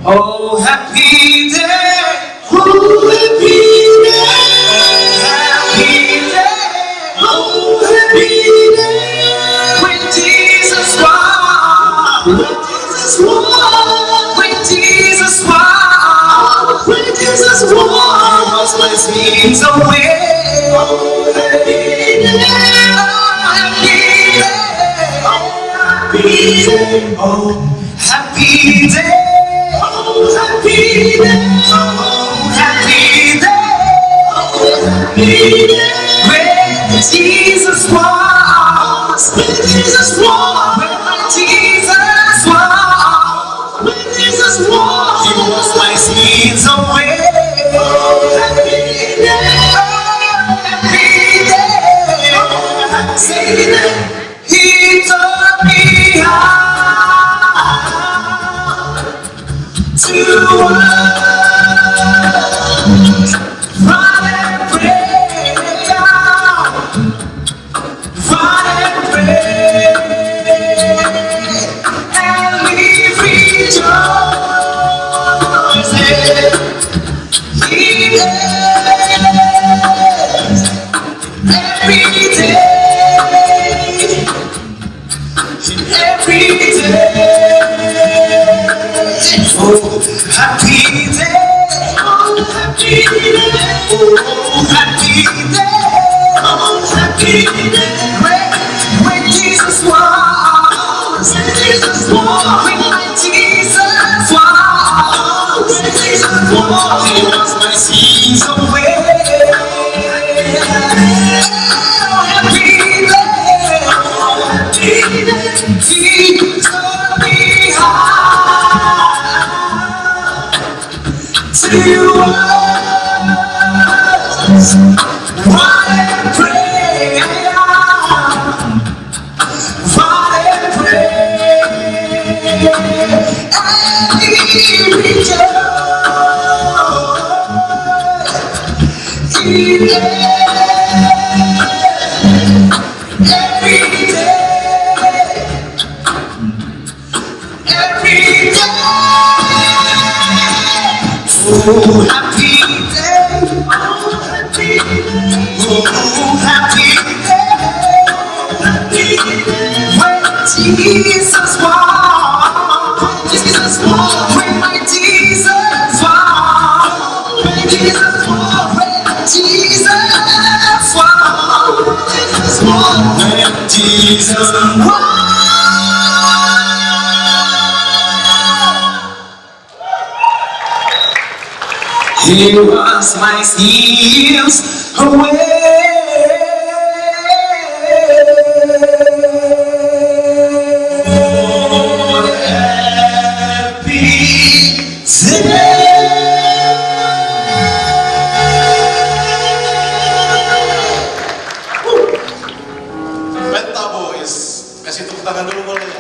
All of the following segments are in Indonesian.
Oh, happy day, oh, happy day, oh, happy day, when Jesus won, when Jesus won, when Jesus won, was my sins away. Oh, happy day, oh, happy day, oh, happy day, oh, happy day. Oh, happy day, oh, happy day, oh, happy day, when Jesus was, when Jesus was, when Jesus was, when Jesus was, He was my sins away. Oh, happy day, oh, happy day, oh, happy day, He taught me how to run and pray, run and pray, and leave rejoicing. He is every day, every day. Oh, happy day, oh, happy day, oh, happy day, oh, happy day, when Jesus was, when Jesus was, when my Jesus was, when Jesus was, He was my sins away. Oh, happy day, oh, happy day, He taught me how to was, run and pray, run and pray, and He rejoiced. He every day, every day. Oh, happy day, oh, happy day, oh, happy day, happy day, when Jesus walked, when Jesus walked, when my Jesus walked, when Jesus walked, when Jesus walked, Jesus walked, when Jesus walked. He was my sins away. Oh, happy day. Penta Boys, kasih tepuk tangan dulu boleh.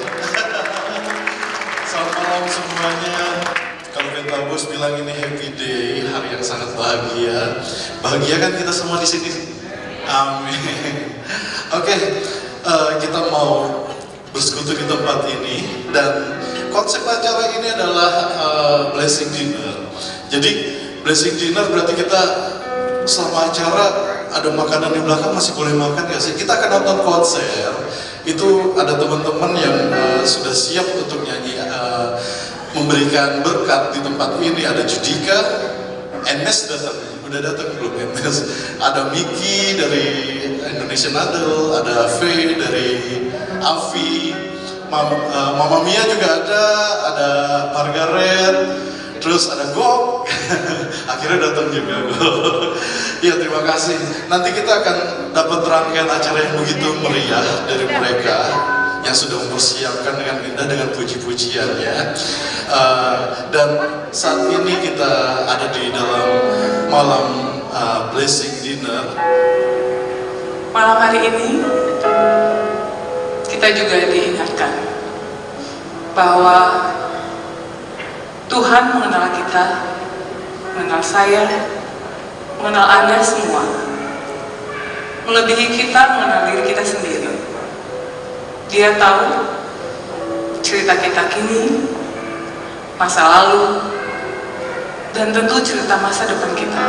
Selamat malam semuanya. Kalau Penta Boys bilang ini happy day, hari yang sangat bahagia. Bahagia kan kita semua di sini? Amin. Oke, kita mau bersekutu di tempat ini dan konsep acara ini adalah blessing dinner. Jadi blessing dinner berarti kita selama acara ada makanan di belakang masih boleh makan ya sih. Kita akan nonton konser. Itu ada teman-teman yang sudah siap untuk nyanyi, memberikan berkat di tempat ini. Ada Judika, Enes udah datang belum Enes? Ada Miki dari Indonesian Idol, ada V dari Avi, Mama Mia juga ada Margaret, terus ada Gok, akhirnya datang juga Gok. Ya terima kasih. Nanti kita akan dapat rangkaian acara yang begitu meriah dari mereka. yang sudah mempersiapkan dengan indah dengan puji-pujian ya. Dan saat ini kita ada di dalam malam blessing dinner. Malam hari ini kita juga diingatkan bahwa Tuhan mengenal kita, mengenal saya, mengenal Anda semua, melebihi kita mengenal diri kita sendiri. Dia tahu cerita kita kini, masa lalu, dan tentu cerita masa depan kita.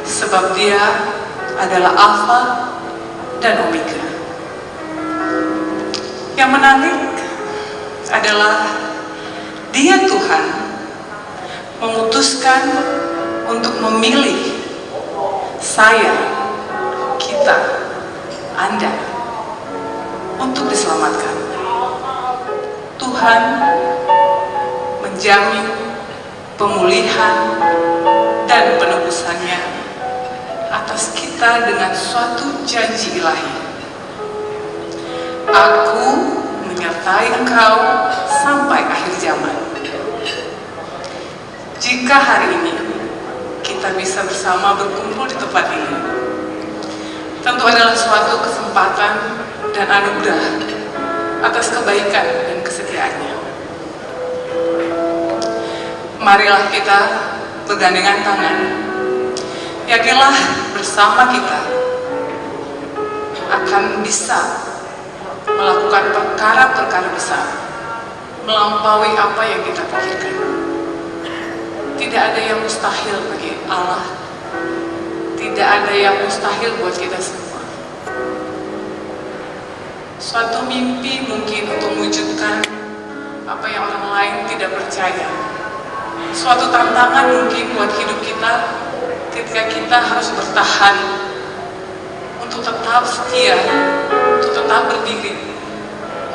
Sebab Dia adalah Alfa dan Omega. Yang menarik adalah Dia Tuhan memutuskan untuk memilih saya, kita, Anda untuk diselamatkan. Tuhan menjamin pemulihan dan penebusannya atas kita dengan suatu janji ilahi. Aku menyertai engkau sampai akhir zaman. Jika hari ini kita bisa bersama berkumpul di tempat ini, tentu adalah suatu kesempatan dan anugerah atas kebaikan dan kesetiaannya. Marilah kita bergandengan tangan. Yakinlah bersama kita akan bisa melakukan perkara-perkara besar, melampaui apa yang kita pikirkan. Tidak ada yang mustahil bagi Allah. Tidak ada yang mustahil buat kita semua. Suatu mimpi mungkin untuk mewujudkan apa yang orang lain tidak percaya. Suatu tantangan mungkin buat hidup kita ketika kita harus bertahan untuk tetap setia, untuk tetap berdiri,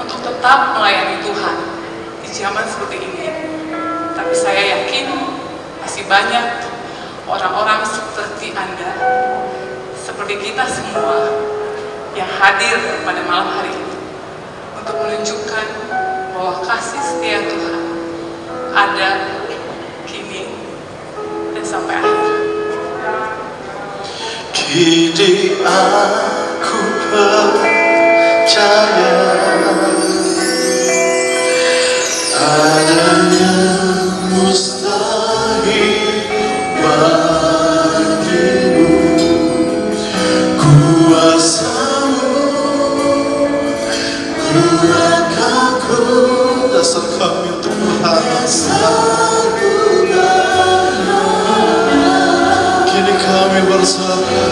untuk tetap melayani Tuhan di zaman seperti ini. Tapi saya yakin masih banyak orang-orang seperti Anda, seperti kita semua yang hadir pada malam hari ini untuk menunjukkan bahwa kasih setia Tuhan ada kini dan sampai akhir. Kini aku percaya adanya mustahil bagimu, kuasamu kuatkanku, dasar kami untuk berharap. Kini kami bersama,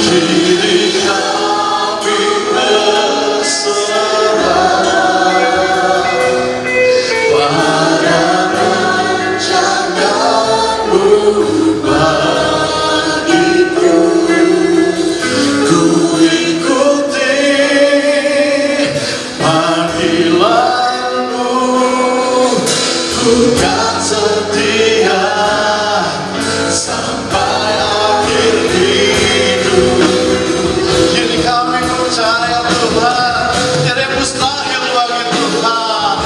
kini kami berserah pada rancangan-Mu bagiku. Ku ikuti panggilan-Mu, ku kan setia sampai akhir hidup. Kini kami percaya Tuhan, tiada yang mustahil bagi Tuhan.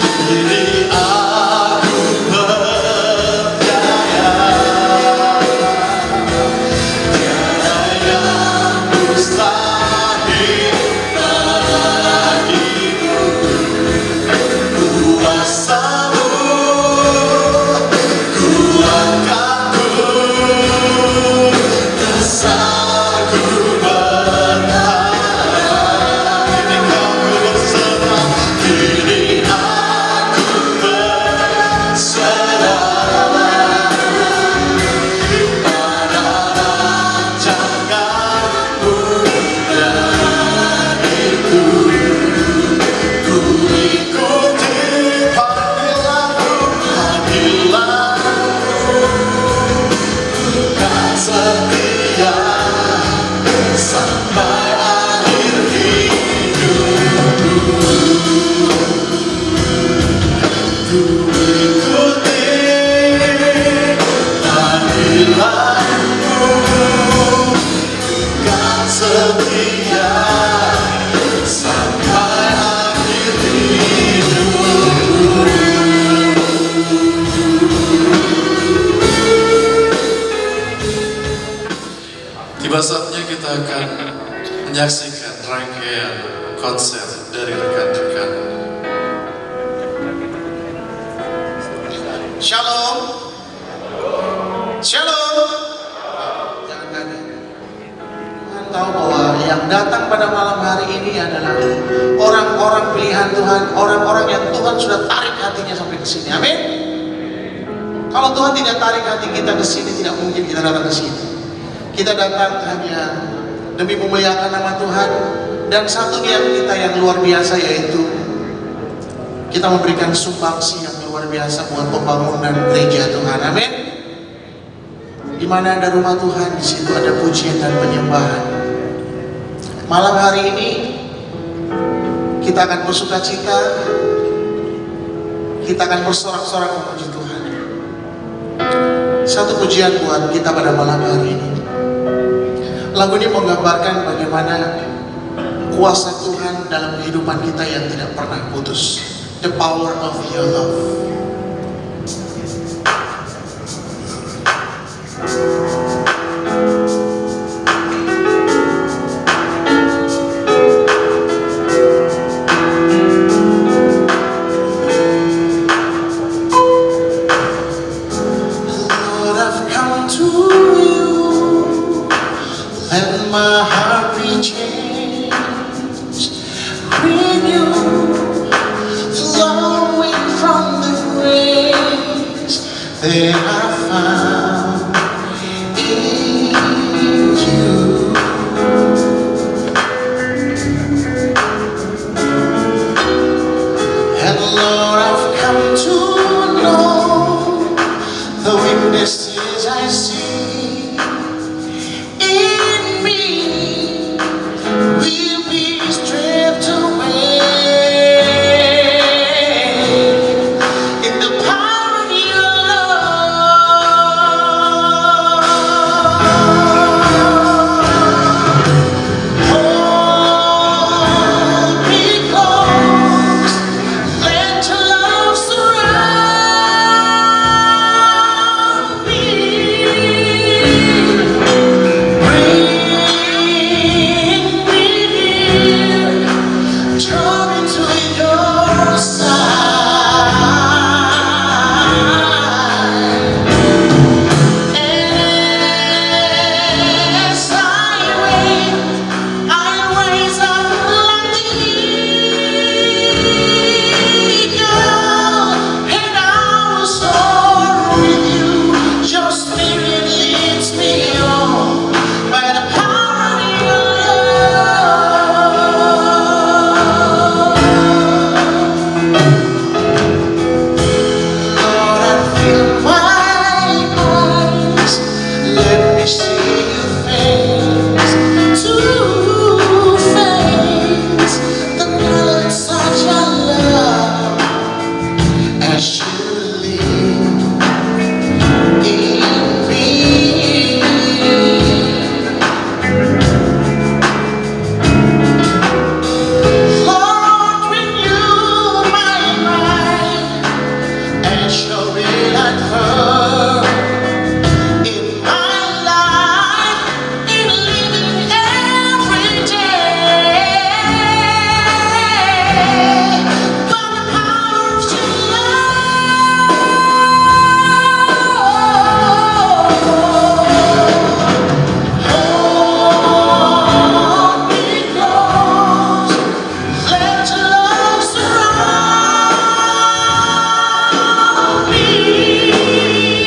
Kini aku percaya tiada yang mustahil bagimu. Kuasa-Mu kuatkanku, dasarku berharap. Kini kami berserah, kini aku berserah pada rancangan-Mu bagiku. Ku ikuti panggilan-Mu, kan setia sampai akhir hidupku. Ku ikuti panggilan-Mu, kan setia kita akan menyaksikan rangkaian konser dari rekan-rekan. Shalom. Shalom. Jangan kaget. Tuhan tahu bahwa yang datang pada malam hari ini adalah orang-orang pilihan Tuhan, orang-orang yang Tuhan sudah tarik hatinya sampai ke sini. Amin. Kalau Tuhan tidak tarik hati kita ke sini, tidak mungkin kita datang ke sini. Kita datang hanya demi memuliakan nama Tuhan, dan satu niat kita yang luar biasa, yaitu kita memberikan sumbangsi yang luar biasa buat pembangunan gereja Tuhan. Amin. Di mana ada rumah Tuhan, di situ ada pujian dan penyembahan. Malam hari ini kita akan bersukacita, kita akan bersorak-sorak memuji Tuhan. Satu pujian buat kita pada malam hari ini. Lagu ini menggambarkan bagaimana kuasa Tuhan dalam kehidupan kita yang tidak pernah putus. The power of your love. Lord, I've come to you, and my heart be changed, renewed, flowing from the grace that I found in you. And Lord, I've come to know the weaknesses I see in me will be stripped away in the power of your love. Hold me close, let your love surround me. Bring me near, draw me to your side. As I wait, I raise up like the eagle, and I will soar with you. Your spirit leads me on by the power of your love. Lord, I fill my eyes, let me see you face to face. The knowledge such a love as you live in me. Lord, renew my mind and show me that firm in my life, in living every day by the power of your love. Hold me close, let your love surround me.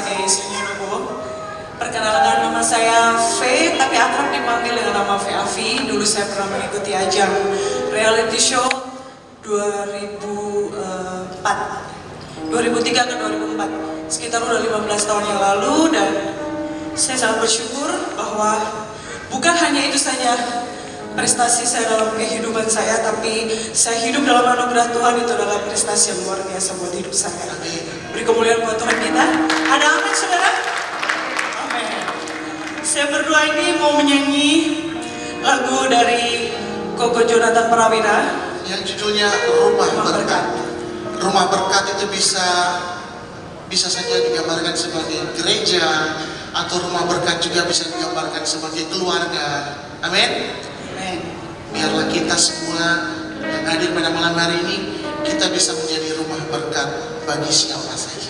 sebagai istrinya Nubo. Perkenalkan, nama saya V, tapi akrab dipanggil dengan nama V Avi. Dulu saya pernah mengikuti ajang reality show 2003 ke 2004, sekitar udah 15 tahun yang lalu, dan saya sangat bersyukur bahwa bukan hanya itu saja prestasi saya dalam kehidupan saya, tapi saya hidup dalam anugerah Tuhan. Itu adalah prestasi yang luar biasa buat hidup saya. Beri kemuliaan buat Tuhan kita. Ada amin, saudara? Amin. Saya berdua ini mau menyanyi lagu dari Koko Jonathan Prawira yang judulnya Rumah Berkat. Rumah berkat itu bisa saja digambarkan sebagai gereja, atau rumah berkat juga bisa digambarkan sebagai keluarga. Amin. Amin. Biarlah kita semua yang hadir pada malam hari ini, kita bisa menjadi rumah berkat bagi siapa saja.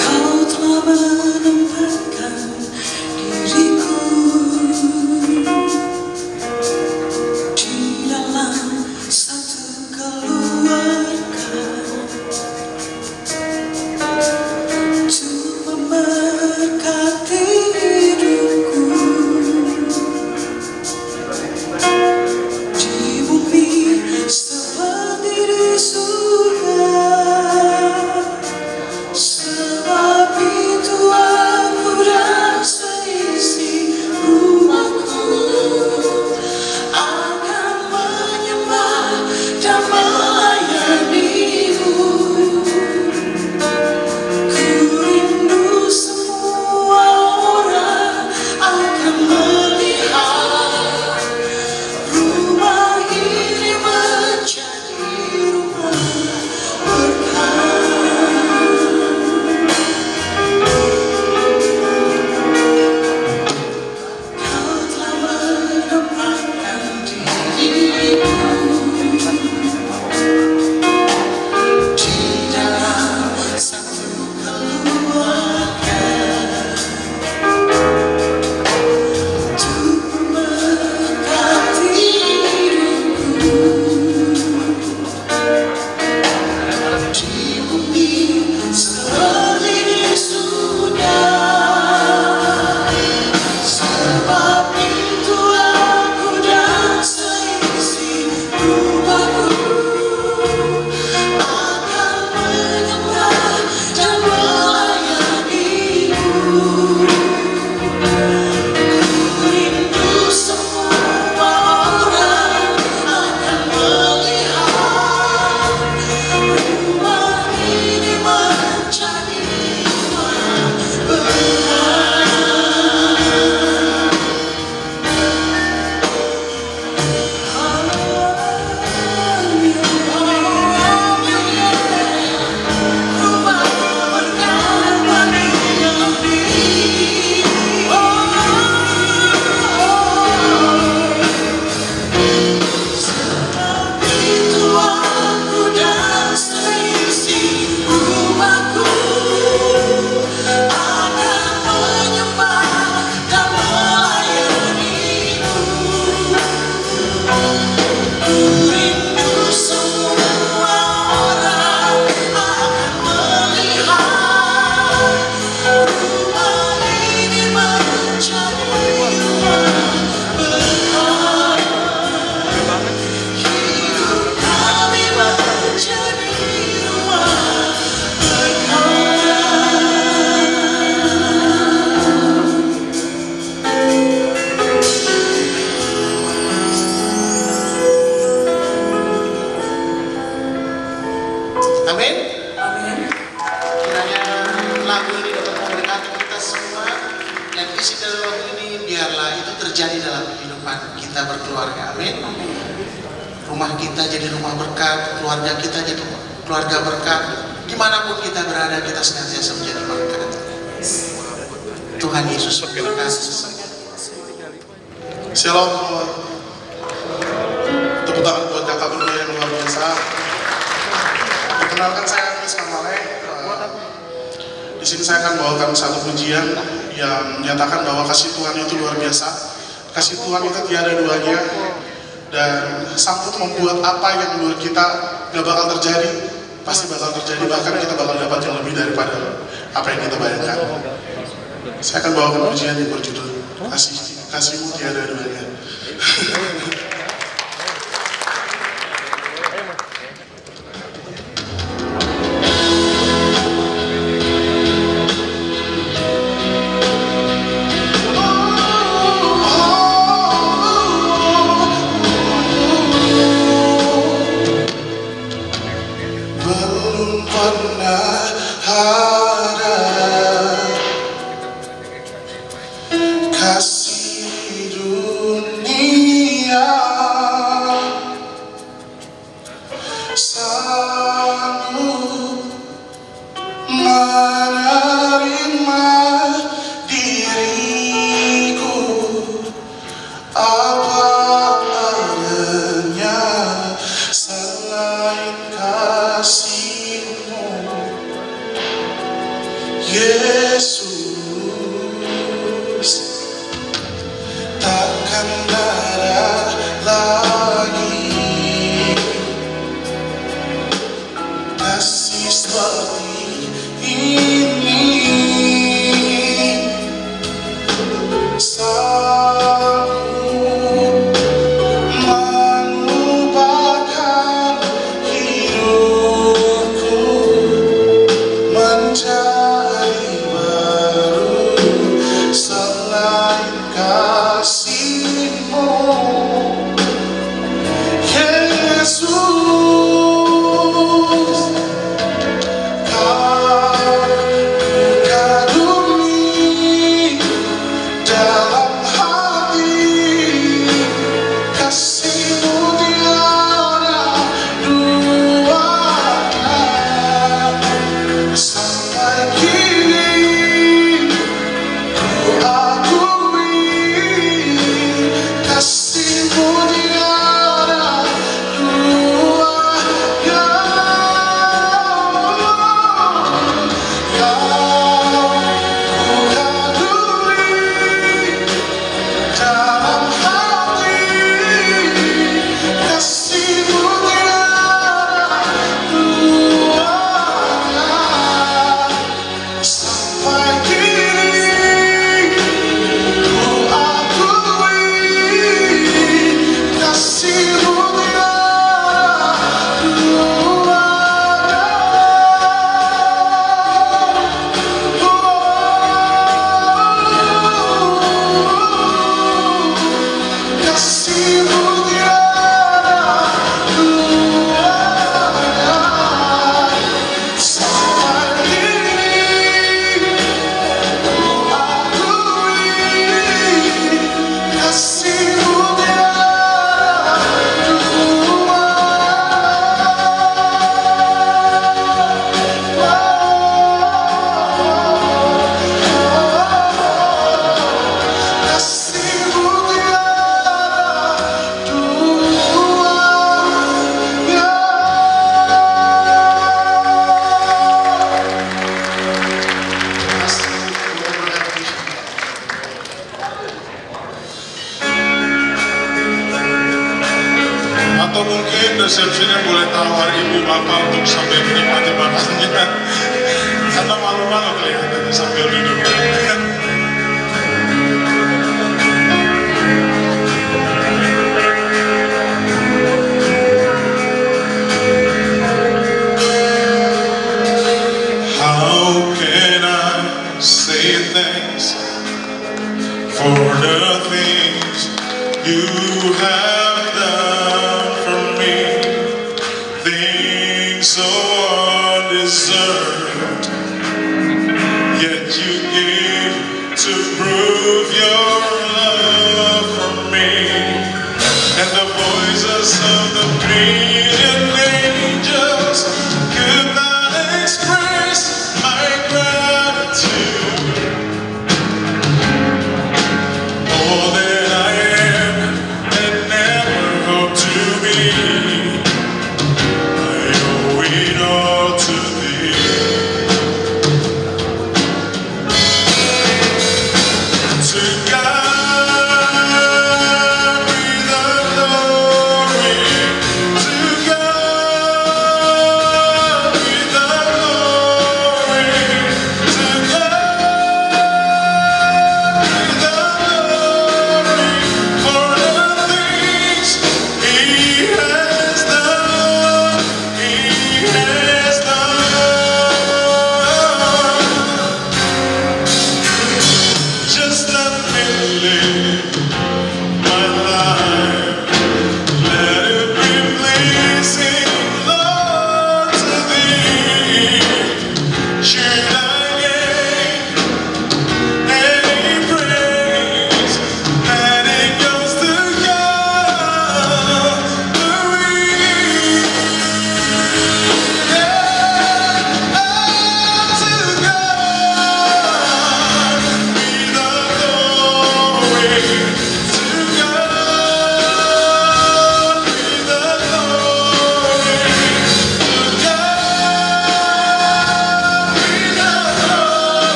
Kau telah menempatkan diriku di dalam satu keluarga untuk memberkati hidupku di bumi seperti di surga. Sebab itu aku dan seisi rumahku akan menyembah dan melayani-Mu. Ku rindu semua orang akan melihat rumah ini menjadi rumah berkat. Kau telah menempatkan diriku di dalam satu keluarga untuk memberkati hidupku di bumi seperti di surga. Sebab itu aku dan seisi rumahku akan menyembah dan melayani-Mu. Ku rindu semua orang akan melihat rumah ini menjadi rumah berkat. Amin. Amin. Kiranya lagu ini dapat memberkati kita semua, dan isi dari lagu ini biarlah itu terjadi dalam kehidupan kita berkeluarga. Amin. Rumah kita jadi rumah berkat, keluarga kita jadi keluarga berkat. Dimanapun kita berada, kita senantiasa menjadi berkat. Tuhan Yesus memberkati. Shalom. Tepuk tangan buat kakak berdua yang luar biasa. Perkenalkan saya Chris Kamale. Di sini saya akan bawakan satu pujian yang menyatakan bahwa kasih Tuhan itu luar biasa. Kasih Tuhan itu tiada duanya. Dan sanggup membuat apa yang menurut kita gak bakal terjadi, pasti bakal terjadi. Bahkan kita bakal dapat yang lebih daripada apa yang kita bayangkan. Saya akan bawakan pujian yang berjudul Kasihmu tiada duanya. Belum pernah ada kasih dunia sanggup menerima diriku apa adanya selain kasih-Mu, Yesus. Takkan ada lagi kasih seperti ini, sanggup mengubahkan hidupku menjadi baru selain kasih-Mu, Yesus. Kau kagumi dalam hati, kasih-Mu tiada duanya. Sampai kini ku akui kasih-Mu tiada duanya. Yang ku kagumi dalam hati, kasih-Mu tiada duanya. Sampai kini ku akui kasih-Mu tiada duanya. Kasih-Mu tiada duanya. Sampai kini ku akui kasih-Mu tiada duanya. Kasih-Mu tiada duanya. Atau mungkin resepsinya boleh tawar ibu bapak untuk sambil menikmati makanannya, karena malu-malu kelihatannya sambil duduk. How can I say thanks for the things you have done for me? Things so undeserved, yet you gave to prove your love for me. And the voices of the million angels could not express my gratitude. All that I am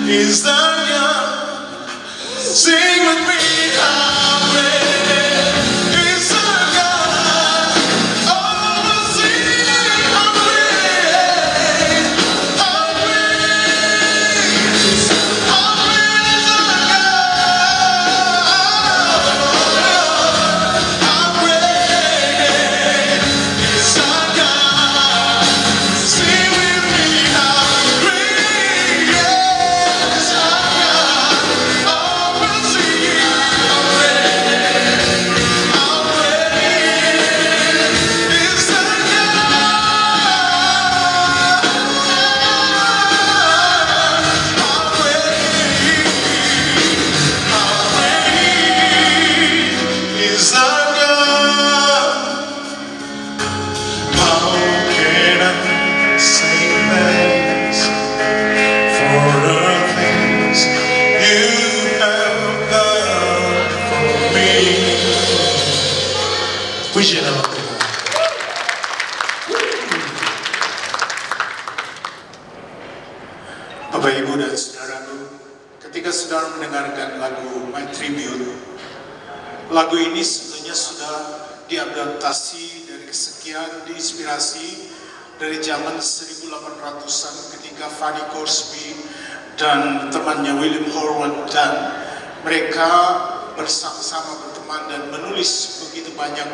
Is the God? Sing with me, how great is the God? Oh, sing, how great, how great, how great is the God? How great is the God? Sing with me, how great is the God? Oh, sing, how great, how great is the is the God. How can I say thanks for the things you have done for me? Puji nama Tuhan. Bapak, Ibu, dan saudaraku, ketika saudara mendengarkan lagu My Tribute, lagu ini sebetulnya sudah diadaptasi dari kesekian diinspirasi dari zaman 1800-an ketika Fanny Crosby dan temannya William Howard dan mereka bersama-sama berteman dan menulis begitu banyak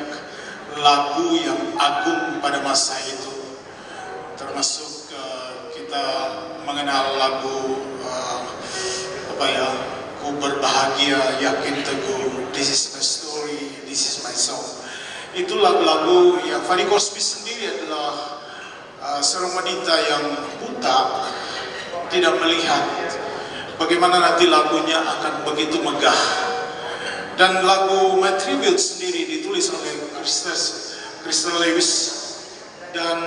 lagu yang agung pada masa itu, termasuk kita mengenal lagu Ku berbahagia, yakin teguh, This is my story, this is my song. Itu lagu-lagu yang Fanny Crosby sendiri adalah seorang wanita yang buta, tidak melihat bagaimana nanti lagunya akan begitu megah. Dan lagu My Tribute sendiri ditulis oleh Crystal Lewis, dan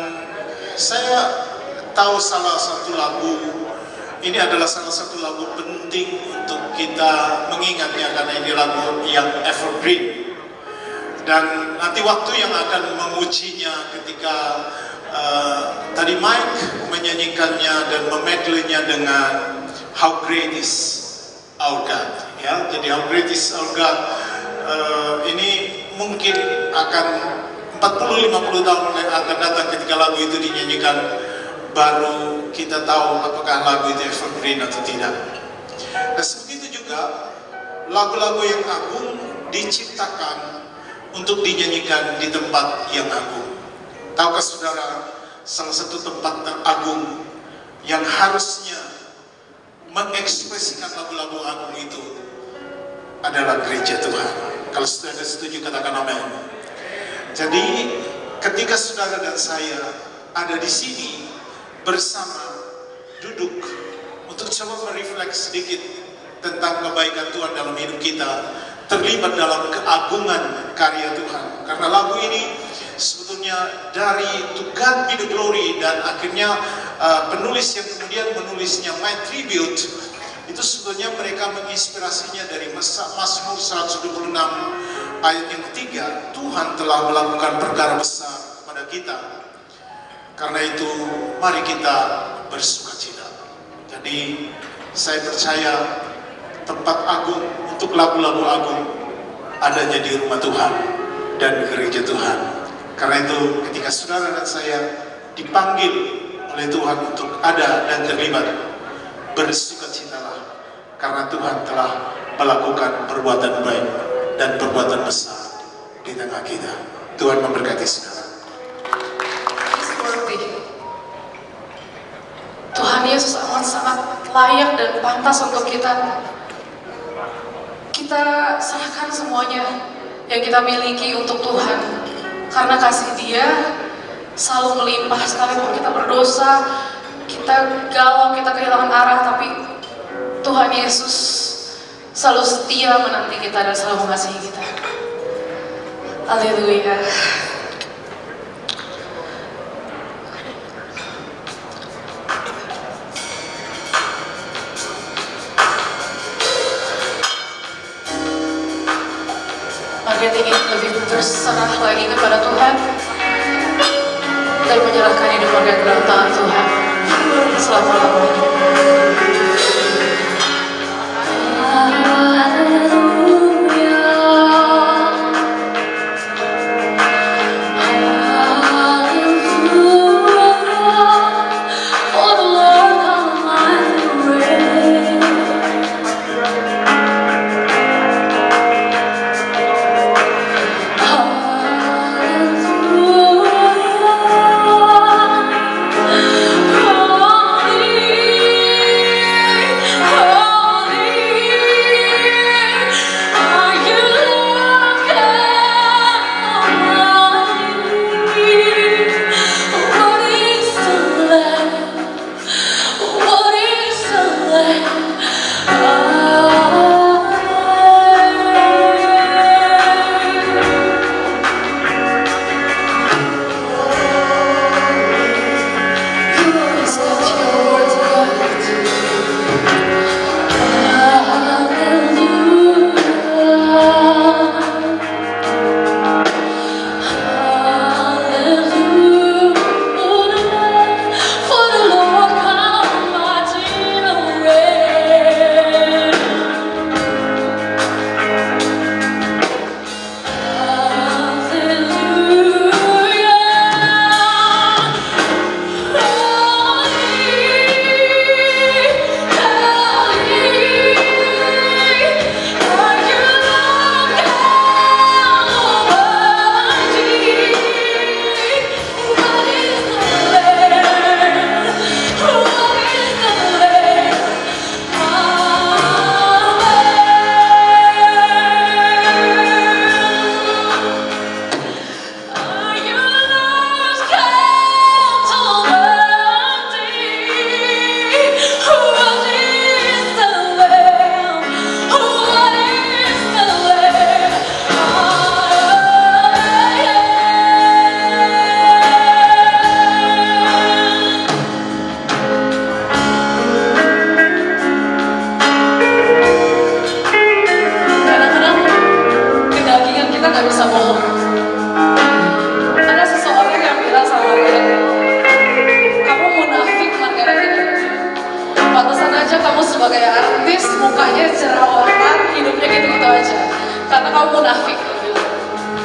saya tahu salah satu lagu ini adalah salah satu lagu penting untuk kita mengingatnya karena ini lagu yang evergreen. Dan nanti waktu yang akan mengujinya ketika tadi Mike menyanyikannya dan memedlenya dengan How Great Is Our God. Ya, jadi How Great Is Our God ini mungkin akan 40-50 tahun akan datang ketika lagu itu dinyanyikan, baru kita tahu apakah lagu itu evergreen atau tidak. Dan sebegitu juga lagu-lagu yang agung diciptakan untuk dinyanyikan di tempat yang agung. Tahukah saudara, salah satu tempat teragung yang harusnya mengekspresikan lagu-lagu agung itu adalah gereja Tuhan. Kalau saudara setuju, katakan amin. Jadi ketika saudara dan saya ada di sini bersama, duduk untuk coba merefleks sedikit tentang kebaikan Tuhan dalam hidup kita, terlibat dalam keagungan karya Tuhan. Karena lagu ini sebetulnya dari To God Be the Glory, dan akhirnya penulis yang kemudian menulisnya My Tribute itu sebetulnya mereka menginspirasinya dari Mazmur 126 ayat yang ketiga. Tuhan telah melakukan perkara besar pada kita, karena itu mari kita bersukacita. Jadi saya percaya tempat agung untuk lagu-lagu agung adanya di rumah Tuhan dan gereja Tuhan. Karena itu ketika saudara dan saya dipanggil oleh Tuhan untuk ada dan terlibat, bersukacitalah karena Tuhan telah melakukan perbuatan baik dan perbuatan besar di tengah kita. Tuhan memberkati saudara. Tuhan Yesus amat sangat layak dan pantas untuk kita serahkan semuanya yang kita miliki untuk Tuhan, karena kasih Dia selalu melimpah. Sekalipun kita berdosa, kita galau, kita kehilangan arah, tapi Tuhan Yesus selalu setia menanti kita dan selalu mengasihi kita. Haleluya. Kita ingin lebih berserah lagi kepada Tuhan dan menyerahkan hidup mereka ke dalam tangan Tuhan selama-lamanya.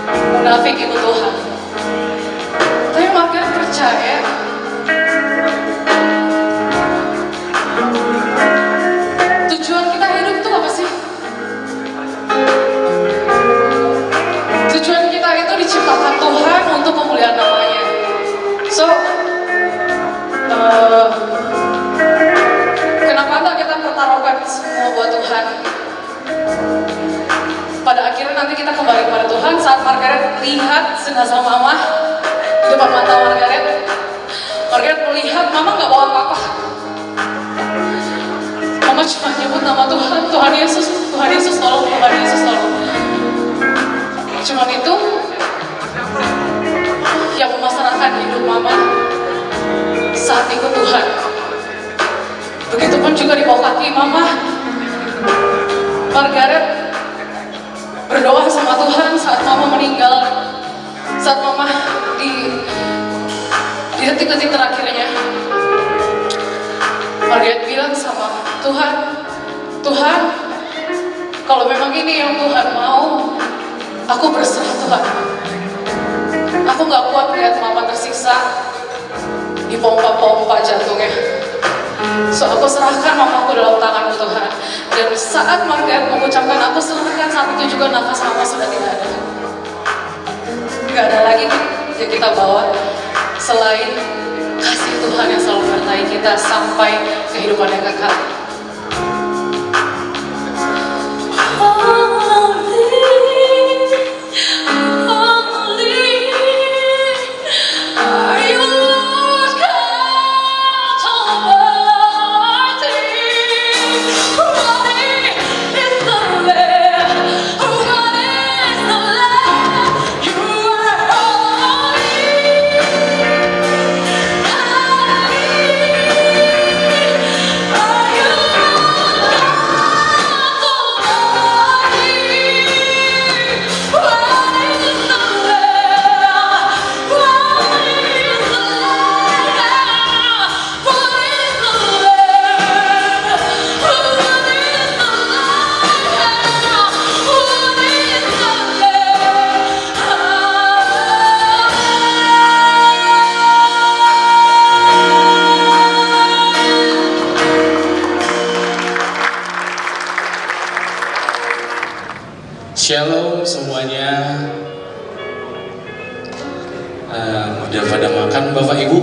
Munafik itu Tuhan. Tapi makin percaya tujuan kita hidup itu apa sih? Tujuan kita itu diciptakan Tuhan untuk kemuliaan namanya. So kenapa enggak kita pertaruhkan semua buat Tuhan? Pada akhirnya nanti kita kembali kepada Tuhan saat Margaret lihat jenazah mama di depan mata Margaret. Margaret melihat mama nggak bawa apa-apa. Mama cuma nyebut nama Tuhan, Tuhan Yesus tolong, Tuhan Yesus tolong. Cuman itu yang memasrahkan hidup mama saat ikut Tuhan. Begitupun juga di bawah kaki mama, Margaret berdoa sama Tuhan saat mama meninggal, saat mama di detik-detik terakhirnya. Margaret bilang sama Tuhan, Tuhan, kalau memang ini yang Tuhan mau, aku berserah Tuhan. Aku gak kuat lihat mama tersiksa di pompa-pompa jantungnya. So aku serahkan mamaku dalam tangan-Mu Tuhan. Dan saat Margaret mengucapkan aku silakan, saat itu juga nafas Rama sudah tidak ada. Gak ada lagi yang kita bawa selain kasih Tuhan yang selalu menyertai kita sampai kehidupan yang kekal. Shalom semuanya. Udah pada makan Bapak Ibu?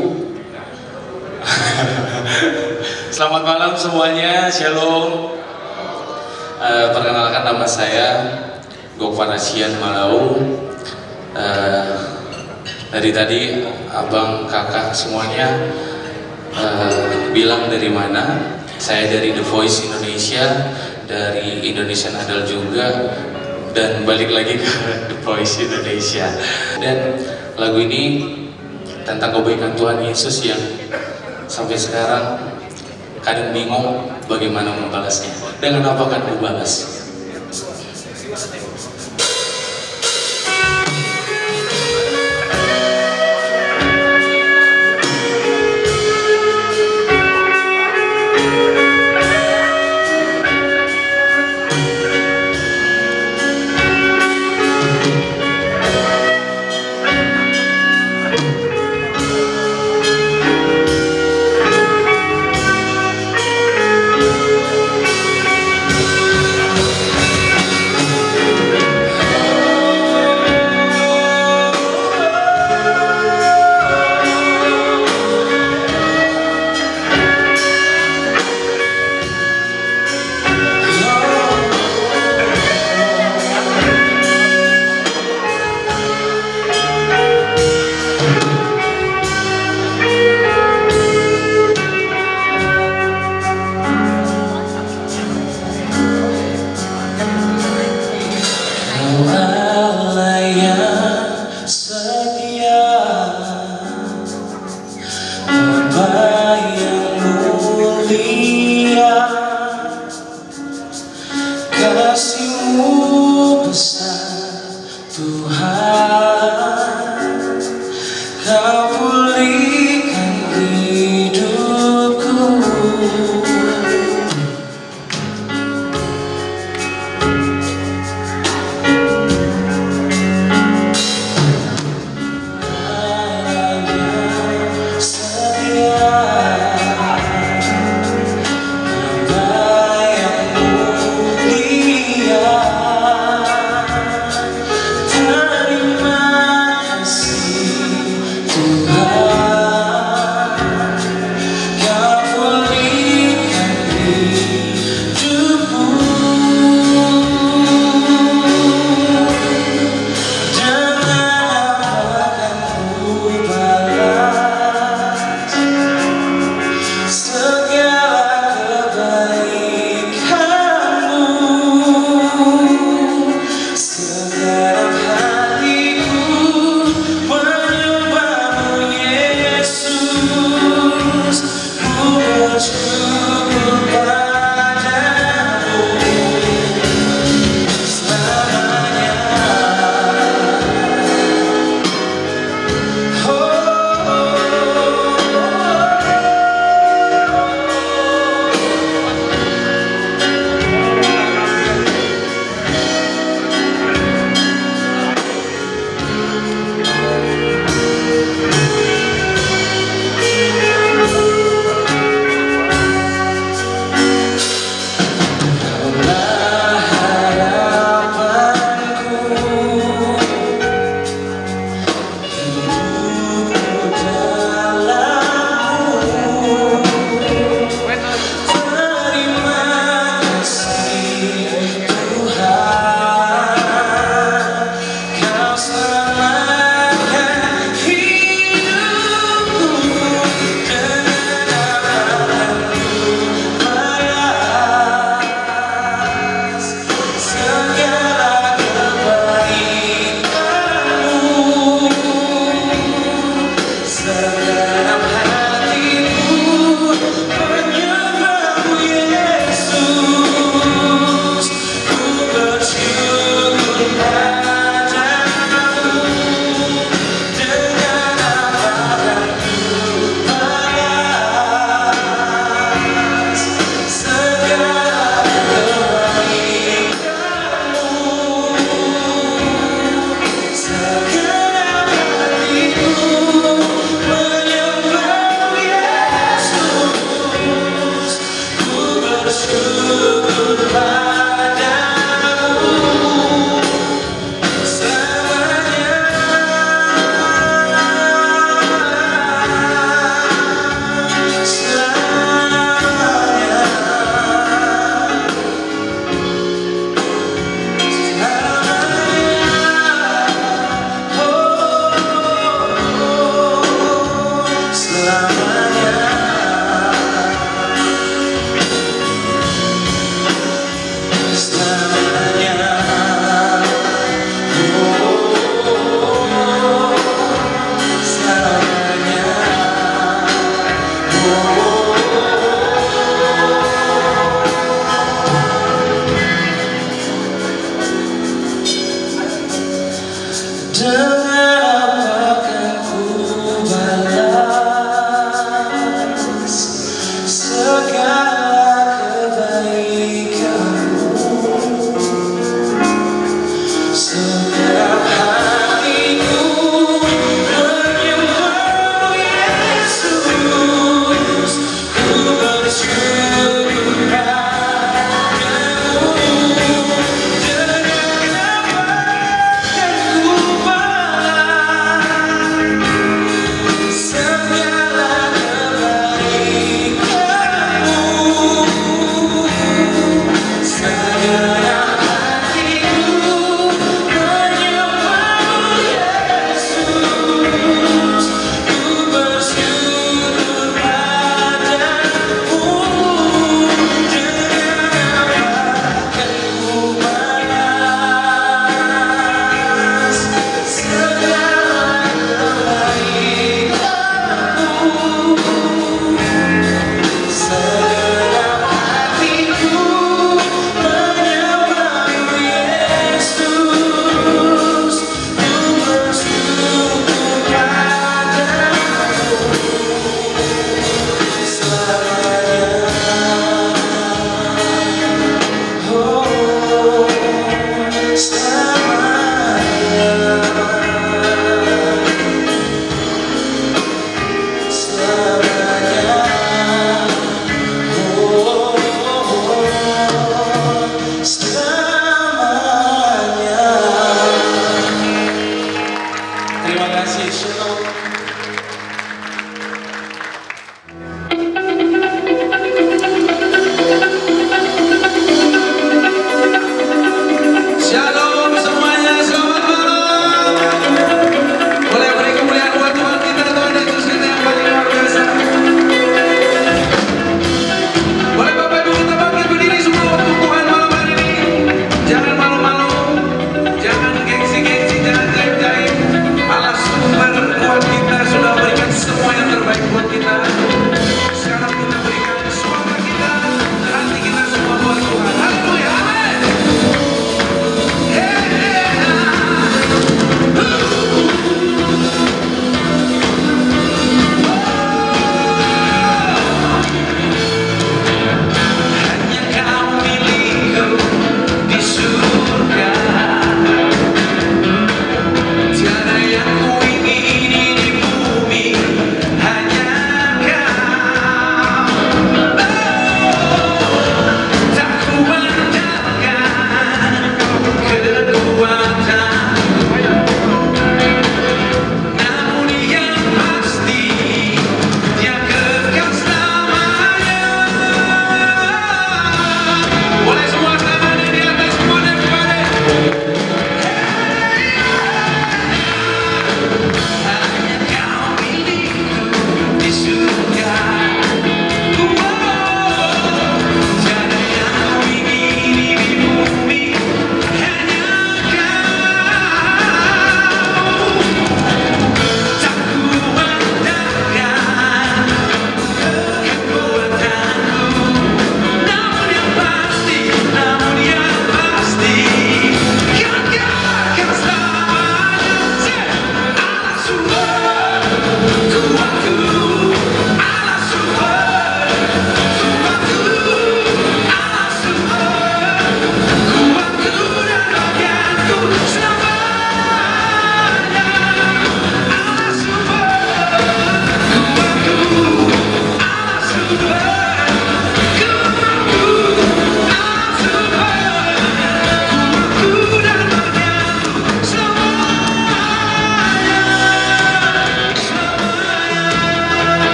Selamat malam semuanya. Shalom. Perkenalkan nama saya Gokwanasian Malau. Dari tadi abang kakak semuanya bilang dari mana. Saya dari The Voice Indonesia, dari Indonesian Idol juga, dan balik lagi ke The Voice Indonesia. Dan lagu ini tentang kebaikan Tuhan Yesus yang sampai sekarang kadang bingung bagaimana membalasnya. Dengan apa akan kubalas?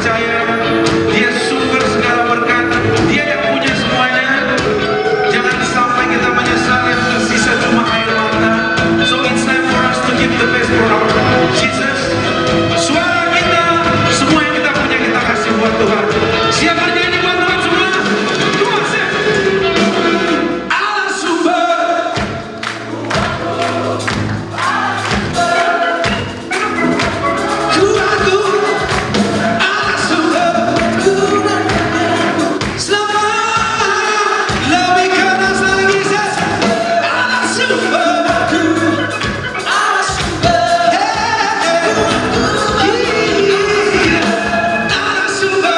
percaya Dia sumber segala berkat, Dia yang punya semuanya. Jangan sampai kita menyesal, yang tersisa cuma air mata. So it's time for us to give the best for our Jesus. Suara kita, semua yang kita punya kita kasih buat Tuhan. Siapa nyanyi buat Tuhan semua? Tuhan sih. Allah sumber. Tuhanku, Allah sumber. Selamat lebih keras lagi ses. Allah sumber. Allah sumber. Allah sumber.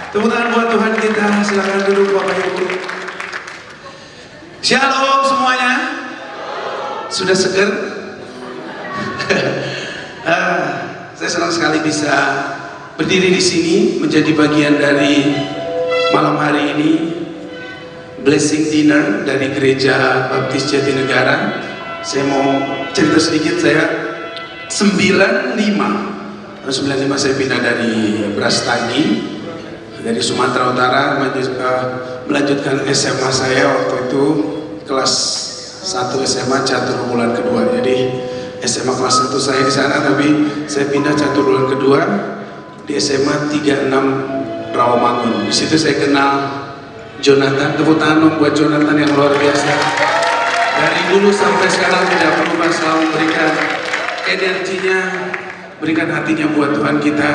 Tepuk tangan buat Tuhan kita. Silakan duduk Bapak Ibu. Shalom semuanya. Sudah seger? Saya senang sekali bisa berdiri di sini menjadi bagian dari malam hari ini blessing dinner dari Gereja Baptis Jatinegara. Saya mau cerita sedikit. Saya 95 saya pindah dari Brastagi, dari Sumatera Utara, melanjutkan SMA saya waktu itu kelas 1 SMA catur bulan kedua. Jadi SMA kelas 1 saya di sana, tapi saya pindah catur bulan kedua di SMA 36 Rawamangun. Di situ saya kenal Jonathan. Tepuk tangan buat Jonathan yang luar biasa. Dari dulu sampai sekarang tidak berubah, selalu memberikan energinya, berikan hatinya buat Tuhan kita.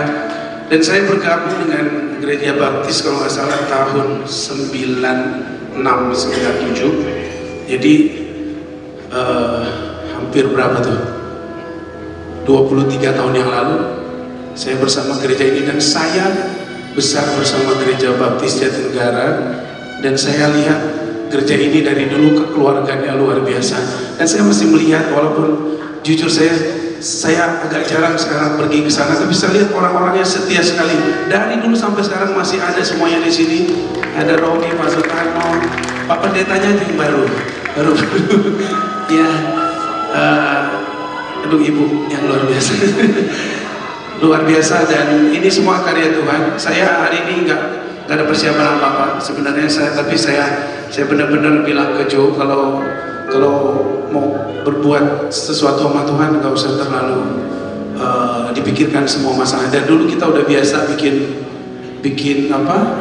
Dan saya bergabung dengan Gereja Baptis kalau nggak salah tahun 96-97. Jadi hampir berapa tuh? 23 tahun yang lalu saya bersama gereja ini, dan saya besar bersama Gereja Baptis Jatinegara. Dan saya lihat gereja ini dari dulu kekeluarganya luar biasa. Dan saya masih melihat, walaupun jujur saya agak jarang sekarang pergi ke sana, tapi saya lihat orang-orangnya setia sekali. Dari dulu sampai sekarang masih ada semuanya di sini. Ada Romi, Pak Sutano, Pak Pendetanya yang baru. Ya, aduh Ibu yang luar biasa. Luar biasa, dan ini semua karya Tuhan. Saya hari ini nggak ada persiapan apa-apa sebenarnya, tapi saya benar-benar bilang ke Joe, kalau mau berbuat sesuatu sama Tuhan nggak usah terlalu dipikirkan semua masalah. Dan dulu kita udah biasa bikin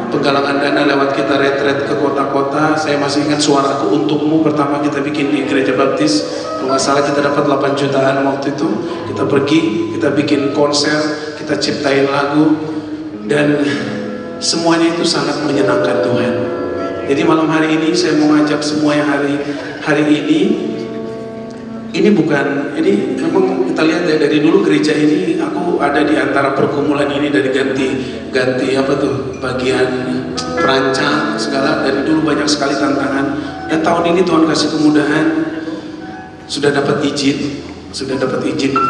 penggalangan dana lewat kita retret ke kota-kota. Saya masih ingat Suaraku Untukmu pertama kita bikin di Gereja Baptis. Kalau nggak salah kita dapat 8 jutaan waktu itu. Kita pergi, kita bikin konser, kita ciptain lagu, dan semuanya itu sangat menyenangkan Tuhan. Jadi malam hari ini saya mau ngajak semua yang hari ini memang kita lihat ya, dari dulu gereja ini aku ada di antara pergumulan ini, dari ganti bagian perancang segala. Dari dulu banyak sekali tantangan, dan tahun ini Tuhan kasih kemudahan, sudah dapat izin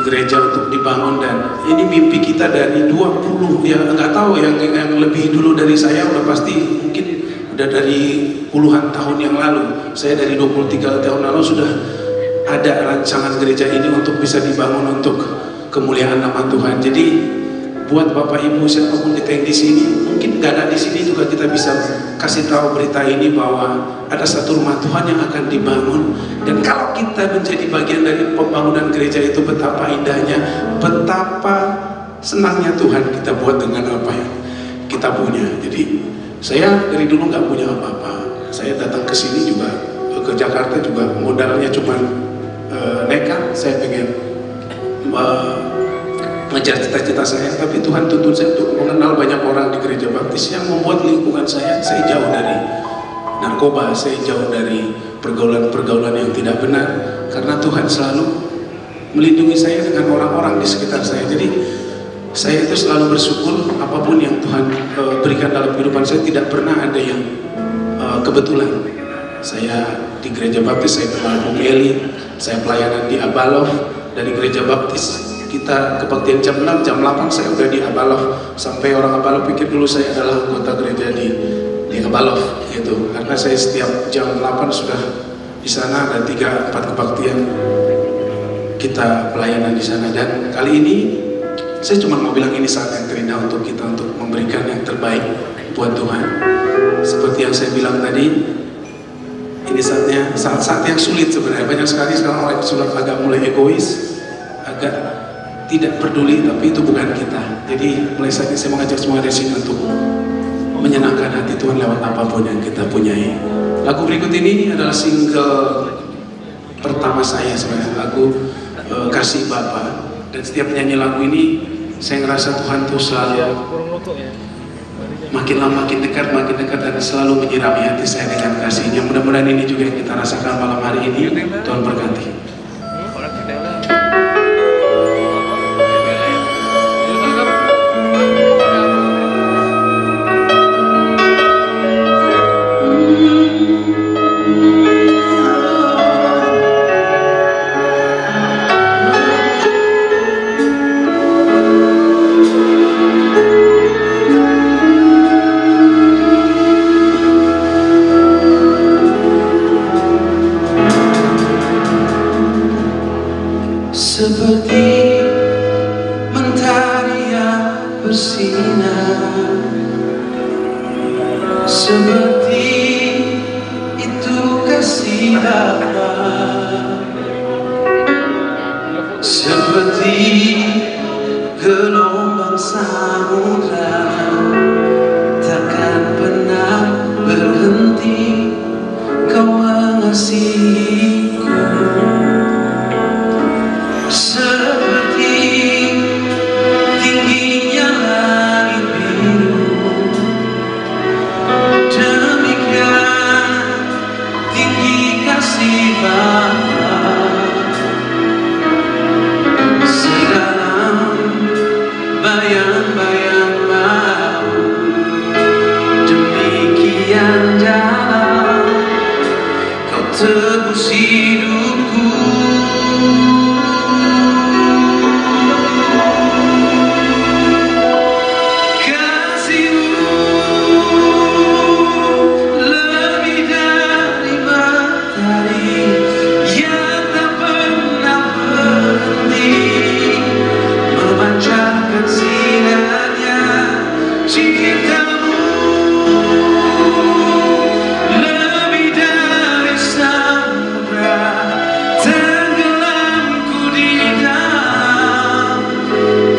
gereja untuk dibangun. Dan ini mimpi kita dari 20, ya nggak tahu yang lebih dulu dari saya udah pasti mungkin udah dari puluhan tahun yang lalu. Saya dari 23 tahun lalu sudah ada rancangan gereja ini untuk bisa dibangun untuk kemuliaan nama Tuhan. Jadi buat Bapak Ibu siapapun kita yang di sini, mungkin nggak ada di sini juga, kita bisa kasih tahu berita ini bahwa ada satu rumah Tuhan yang akan dibangun. Dan kalau kita menjadi bagian dari pembangunan gereja itu, betapa indahnya, betapa senangnya Tuhan kita buat dengan apa yang kita punya. Jadi saya dari dulu nggak punya apa-apa. Saya datang ke sini juga, ke Jakarta juga modalnya cuma nekat. Saya pengen mengejar cita-cita saya, tapi Tuhan tuntun saya untuk mengenal banyak orang di gereja baptis yang membuat lingkungan saya jauh dari narkoba, saya jauh dari pergaulan-pergaulan yang tidak benar, karena Tuhan selalu melindungi saya dengan orang-orang di sekitar saya. Jadi saya itu selalu bersyukur apapun yang Tuhan berikan dalam kehidupan saya, tidak pernah ada yang kebetulan. Saya di gereja baptis, saya kenal Bung Eli, saya pelayanan di Abalov. Dari gereja baptis kita kebaktian jam 6, jam 8 saya udah di Abalov, sampai orang Abalov pikir dulu saya adalah anggota gereja di Abalov gitu, karena saya setiap jam 8 sudah di sana, ada 3-4 kebaktian kita pelayanan di sana. Dan kali ini saya cuma mau bilang ini saat yang terindah untuk kita untuk memberikan yang terbaik buat Tuhan. Seperti yang saya bilang tadi, ini saatnya, saat-saat yang sulit sebenarnya. Banyak sekali sekarang orang sudah agak mulai egois, agak tidak peduli, tapi itu bukan kita. Jadi mulai saat ini saya mengajak semua dari sini untuk menyenangkan hati Tuhan lewat apapun yang kita punyai. Lagu berikut ini adalah single pertama saya sebenarnya, lagu Kasih Bapa. Dan setiap nyanyi lagu ini saya ngerasa Tuhan tuh selalu makin lama makin dekat dan selalu menyirami hati saya dengan kasih-Nya. Mudah-mudahan ini juga yang kita rasakan malam hari ini. Tuhan berkati. Seperti mentari yang bersinar, seperti itu kasih Bapa, seperti gelombang samudra takkan pernah berhenti Kau mengasihiku. Seperti tingginya langit biru, demikian tinggi kasih Bapa. Sedalam bayang-bayang maut, demikian dalam Kau tebus hidupku.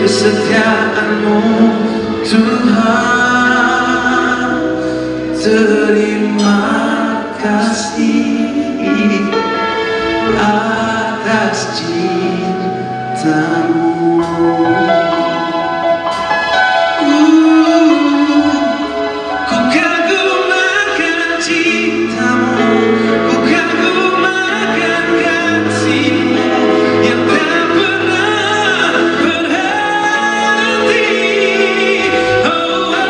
Kesetiaan-Mu Tuhan, terima kasih atas cinta-Mu. Ku kagumkan cinta-Mu, ku kagumkan kasih-Mu yang tak pernah berhenti. Oh,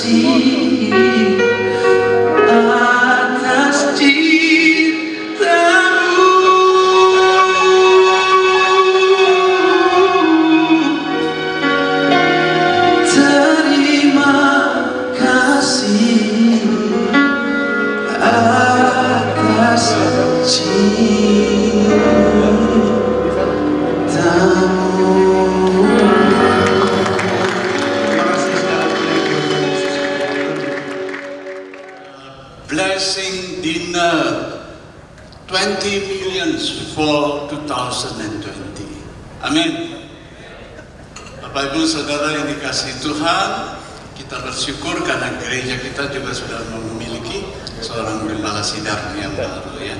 kasih atas cintamu. Terima kasih atas blessing dinner 20 million for 2020. Amin. Bapak Ibu Saudara yang dikasihi Tuhan, kita bersyukur karena gereja kita juga sudah memiliki seorang gembala sidang yang baru ya.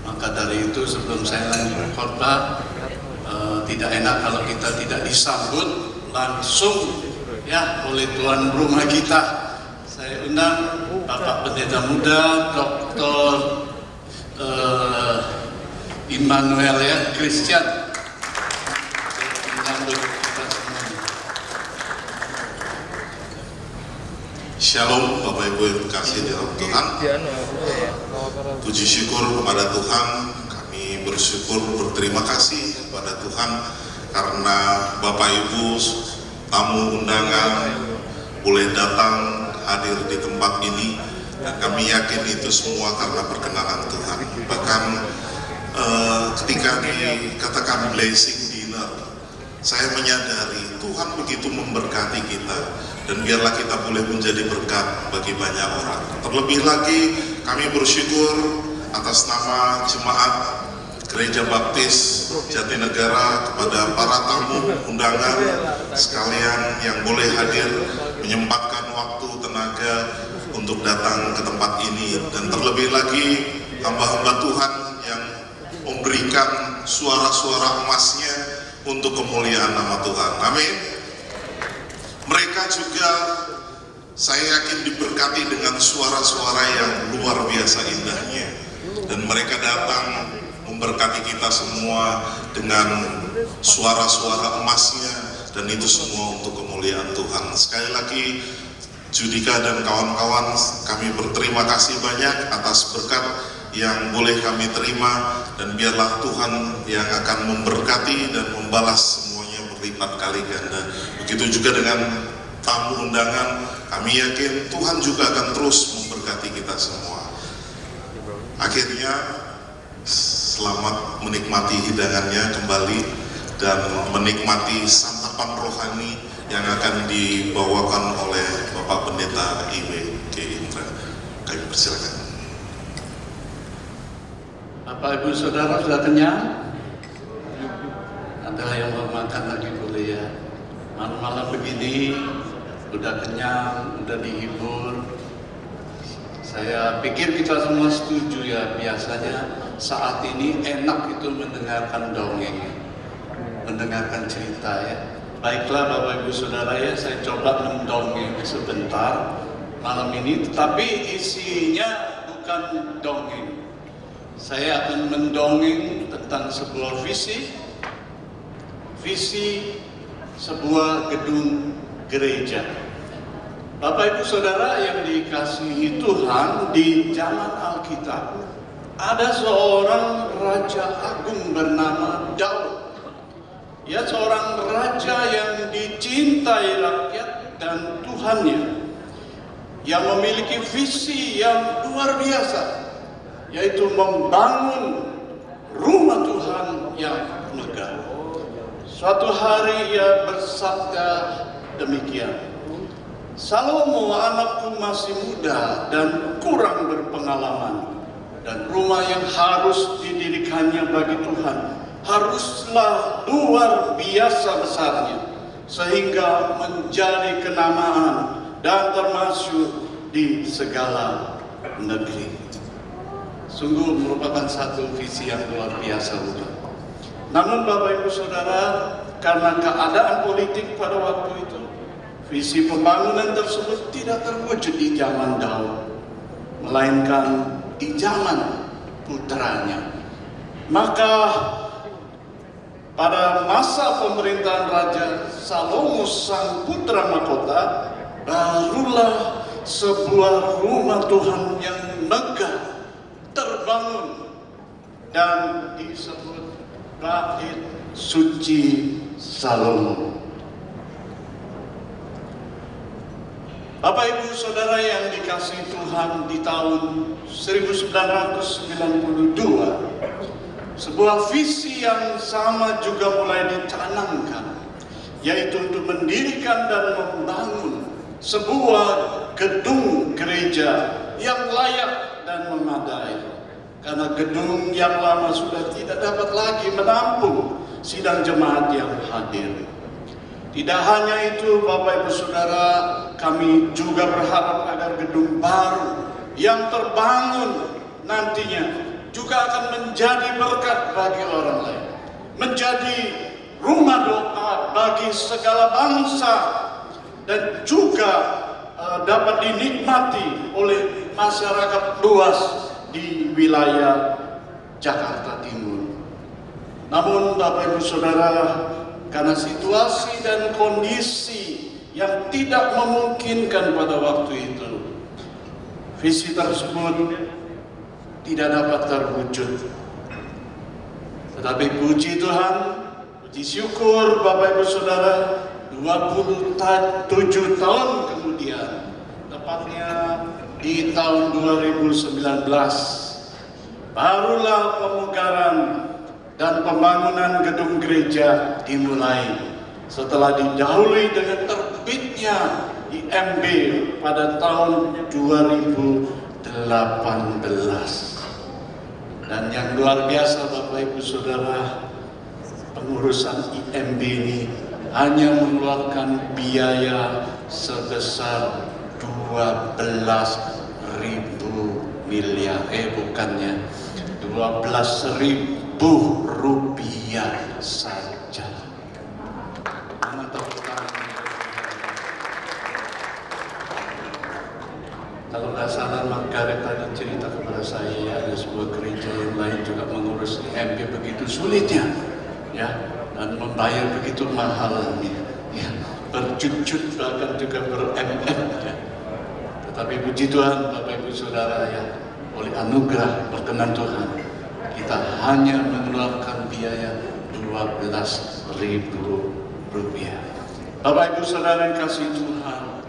Maka dari itu sebelum saya lanjut khotbah, tidak enak kalau kita tidak disambut langsung ya oleh tuan rumah kita. Saya undang Bapak Pendeta Muda Dr. Immanuel ya, Christian. Menyambut kita semuanya. Shalom Bapak Ibu yang kasih di dalam Tuhan. Puji syukur kepada Tuhan. Kami bersyukur, berterima kasih kepada Tuhan karena Bapak Ibu tamu undangan boleh datang hadir di tempat ini, dan kami yakin itu semua karena perkenanan Tuhan. Bahkan ketika dikatakan blessing dinner, saya menyadari Tuhan begitu memberkati kita, dan biarlah kita boleh menjadi berkat bagi banyak orang. Terlebih lagi kami bersyukur atas nama jemaat Gereja Baptis Jatinegara kepada para tamu undangan sekalian yang boleh hadir, menyempatkan waktu tenaga untuk datang ke tempat ini, dan terlebih lagi hamba-hamba Tuhan yang memberikan suara-suara emasnya untuk kemuliaan nama Tuhan. Amin. Mereka juga saya yakin diberkati dengan suara-suara yang luar biasa indahnya, dan mereka datang memberkati kita semua dengan suara-suara emasnya, dan itu semua untuk kemuliaan Tuhan. Sekali lagi Judika dan kawan-kawan, kami berterima kasih banyak atas berkat yang boleh kami terima, dan biarlah Tuhan yang akan memberkati dan membalas semuanya berlipat kali ganda. Begitu juga dengan tamu undangan, kami yakin Tuhan juga akan terus memberkati kita semua. Akhirnya selamat menikmati hidangannya kembali dan menikmati santapan rohani yang akan dibawakan oleh Bapak Pendeta IW K. Indra. Kami persilakan. Bapak Ibu Saudara sudah kenyang? Ada yang mau makan lagi boleh ya. Malam-malam begini udah kenyang, udah dihibur. Saya pikir kita semua setuju ya, biasanya saat ini enak itu mendengarkan dongeng, mendengarkan cerita ya. Baiklah Bapak Ibu Saudara ya, saya coba mendongeng sebentar malam ini, tetapi isinya bukan dongeng. Saya akan mendongeng tentang sebuah visi sebuah gedung gereja. Bapak Ibu Saudara yang dikasihi Tuhan, di zaman Alkitab ada seorang raja agung bernama Daud. Ya, seorang raja yang dicintai rakyat dan Tuhannya, yang memiliki visi yang luar biasa, yaitu membangun rumah Tuhan yang megah. Suatu hari ia bersabda demikian, "Salomo anakku masih muda dan kurang berpengalaman, dan rumah yang harus didirikannya bagi Tuhan haruslah luar biasa besarnya, sehingga menjadi kenamaan dan termasyhur di segala negeri." Sungguh merupakan satu visi yang luar biasa bukan? Namun Bapak Ibu Saudara, karena keadaan politik pada waktu itu, visi pembangunan tersebut tidak terwujud di zaman Daud, melainkan di zaman putranya. Maka pada masa pemerintahan Raja Salomo sang putra mahkota, barulah sebuah rumah Tuhan yang megah terbangun dan disebut Bait Suci Salomo. Bapak Ibu Saudara yang dikasihi Tuhan, di tahun 1992 sebuah visi yang sama juga mulai dicanangkan, yaitu untuk mendirikan dan membangun sebuah gedung gereja yang layak dan memadai. Karena gedung yang lama sudah tidak dapat lagi menampung sidang jemaat yang hadir. Tidak hanya itu, Bapak Ibu Saudara, kami juga berharap agar gedung baru yang terbangun nantinya juga akan menjadi berkat bagi orang lain, menjadi rumah doa bagi segala bangsa, dan juga dapat dinikmati oleh masyarakat luas di wilayah Jakarta Timur. Namun Bapak Ibu Saudara, karena situasi dan kondisi yang tidak memungkinkan pada waktu itu, visi tersebut tidak dapat terwujud. Tetapi puji Tuhan, puji syukur Bapak Ibu Saudara, 27 tahun kemudian, tepatnya di tahun 2019, barulah pemugaran dan pembangunan gedung gereja dimulai setelah didahului dengan terbitnya IMB pada tahun 2018. Dan yang luar biasa Bapak Ibu Saudara, pengurusan IMB ini hanya mengeluarkan biaya sebesar 12.000 miliar, bukannya 12.000 rupiah saja. Kalau nggak salah, Margaret tadi cerita kepada saya, ada sebuah gereja yang lain juga mengurus IMB begitu sulitnya, ya, dan membayar begitu mahalnya, ya, berjut-jut bahkan juga ber-MM, ya. Tetapi puji Tuhan, Bapak Ibu Saudara, ya, oleh anugerah berkenan Tuhan, kita hanya mengeluarkan biaya 12.000 rupiah. Bapak Ibu Saudara yang kasih Tuhan,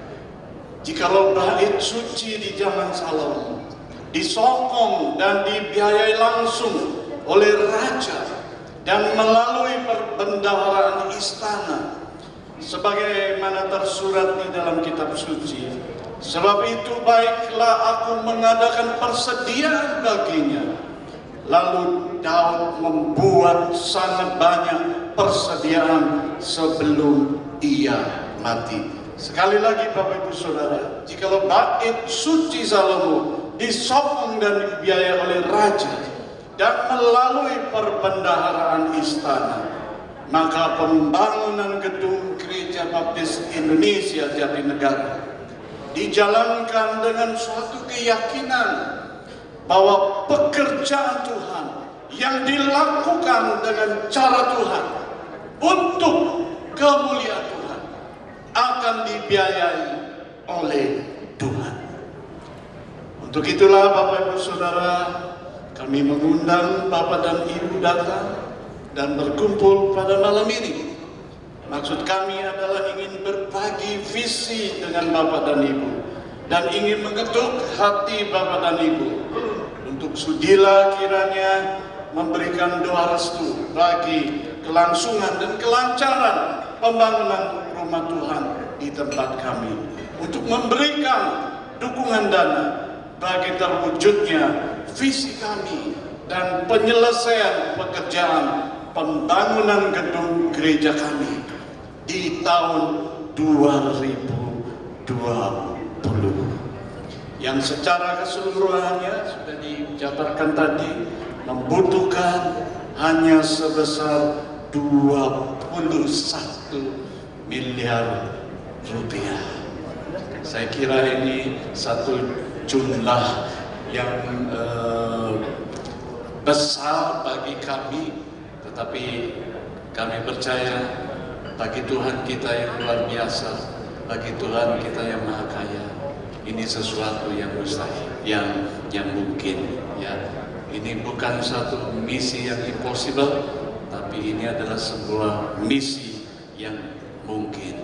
jikalau bait suci di zaman Salomo disokong dan dibiayai langsung oleh raja dan melalui perbendaharaan istana, sebagaimana tersurat di dalam kitab suci, sebab itu baiklah aku mengadakan persediaan baginya. Lalu Daud membuat sangat banyak persediaan sebelum ia mati. Sekali lagi Bapak Ibu Saudara, jikalau bait suci Salomo disokong dan dibiayai oleh raja dan melalui perbendaharaan istana, maka pembangunan gedung Gereja Baptis Indonesia Jatinegara dijalankan dengan suatu keyakinan bahwa pekerjaan Tuhan yang dilakukan dengan cara Tuhan untuk kemuliaan Tuhan akan dibiayai oleh Tuhan. Untuk itulah Bapak Ibu Saudara, kami mengundang Bapak dan Ibu datang dan berkumpul pada malam ini. Maksud kami adalah ingin berbagi visi dengan Bapak dan Ibu, dan ingin mengetuk hati Bapak dan Ibu untuk sudilah kiranya memberikan doa restu bagi kelangsungan dan kelancaran pembangunan rumah Tuhan di tempat kami, untuk memberikan dukungan dana bagi terwujudnya visi kami dan penyelesaian pekerjaan pembangunan gedung gereja kami di tahun 2020, yang secara keseluruhannya sudah dijabarkan tadi membutuhkan hanya sebesar 21 miliar rupiah. Saya kira ini satu jumlah yang besar bagi kami, tetapi kami percaya bagi Tuhan kita yang luar biasa, bagi Tuhan kita yang maha kaya, ini sesuatu yang mustahil, yang mungkin, ya. Ini bukan satu misi yang impossible, tapi ini adalah sebuah misi yang mungkin.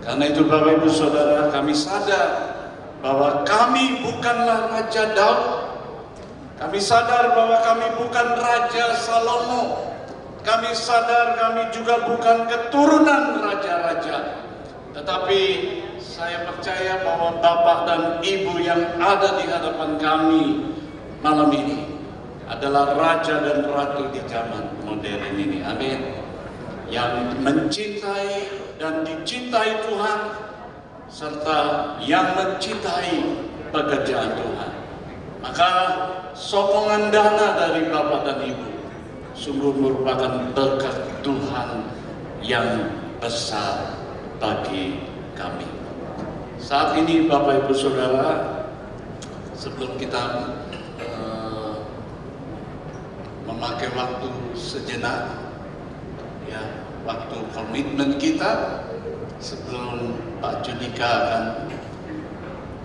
Karena itu Bapak Ibu Saudara, kami sadar bahwa kami bukanlah Raja Daud. Kami sadar bahwa kami bukan Raja Salomo. Kami sadar kami juga bukan keturunan raja-raja. Tetapi saya percaya bahwa Bapak dan Ibu yang ada di hadapan kami malam ini adalah Raja dan Ratu di zaman modern ini. Amin. Yang mencintai dan dicintai Tuhan, serta yang mencintai pekerjaan Tuhan. Maka sokongan dana dari Bapak dan Ibu sungguh merupakan berkat Tuhan yang besar bagi kami. Saat ini Bapak Ibu Saudara, sebelum kita memakai waktu sejenak, ya, waktu komitmen kita, sebelum Pak Judika akan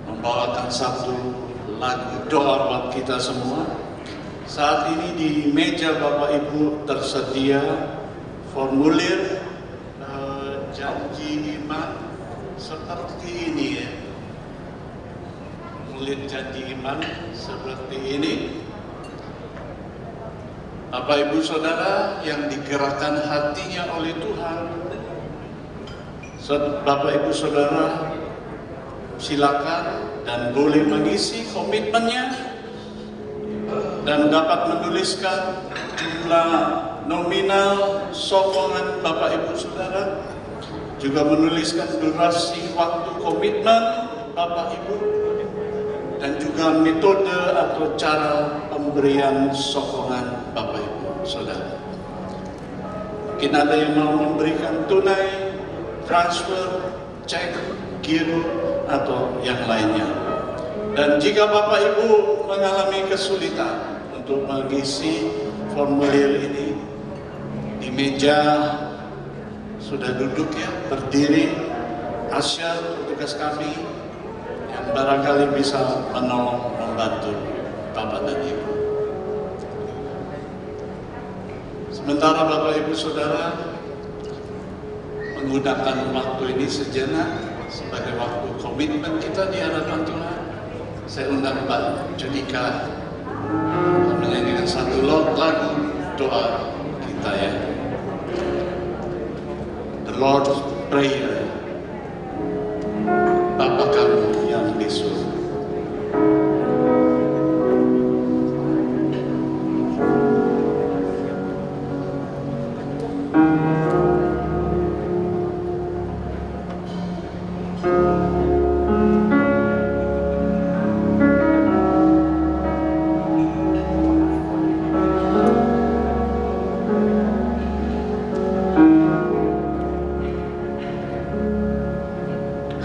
membawakan satu lagu doa buat kita semua. Saat ini di meja Bapak Ibu tersedia formulir janji iman seperti ini, ya. Formulir janji iman seperti ini. Bapak Ibu Saudara yang digerakkan hatinya oleh Tuhan, Bapak Ibu Saudara silakan dan boleh mengisi komitmennya dan dapat menuliskan jumlah nominal sokongan Bapak Ibu Saudara, juga menuliskan durasi waktu komitmen Bapak Ibu, dan juga metode atau cara pemberian sokongan Bapak Ibu Saudara. Mungkin ada yang mau memberikan tunai, transfer, cek, giro, atau yang lainnya. Dan jika Bapak Ibu mengalami kesulitan untuk mengisi formulir ini, di meja sudah duduk, ya, berdiri Asyar, petugas kami yang barangkali bisa menolong, membantu Bapak dan Ibu. Sementara Bapak Ibu Saudara menggunakan waktu ini sejenak sebagai waktu komitmen kita di hadapan Tuhan, saya undang Pak Judika menyanyikan satu lagu doa kita, ya. The Lord's Prayer, Bapa kami yang di surga.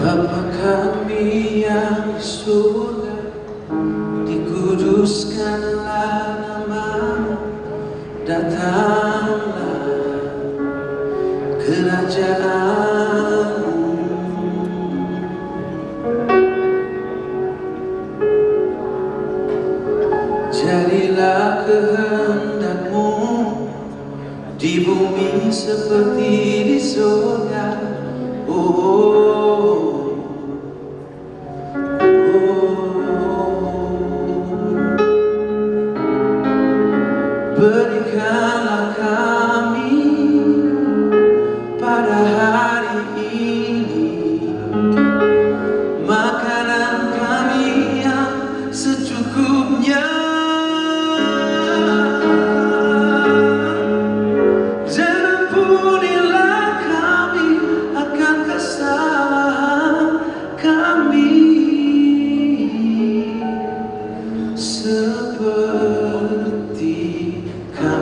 Bapa kami yang di surga, dikuduskanlah nama-Mu, datanglah kerajaan-Mu. Jadilah kehendak-Mu di bumi seperti di surga. Berikanlah kami pada hari ini makanan kami yang secukupnya, dan ampunilah kami akan kesalahan kami seperti kami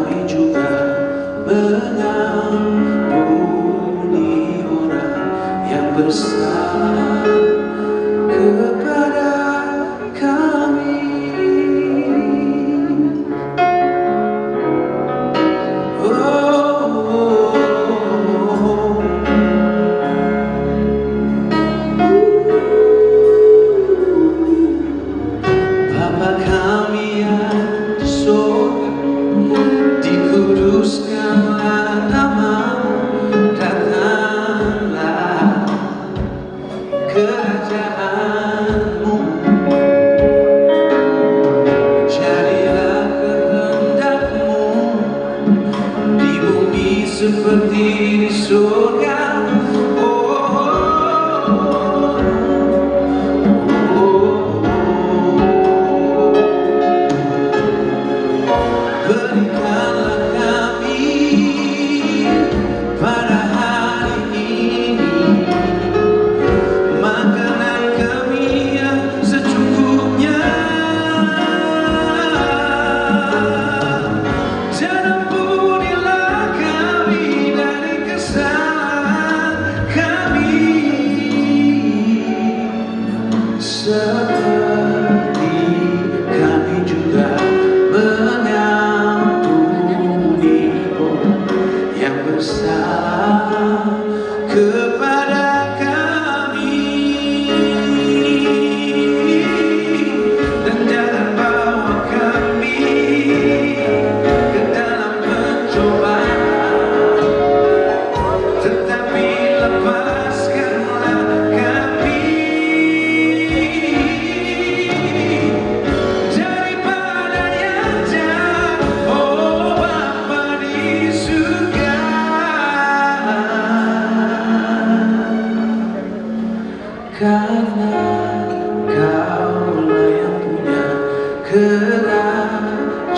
kerajaan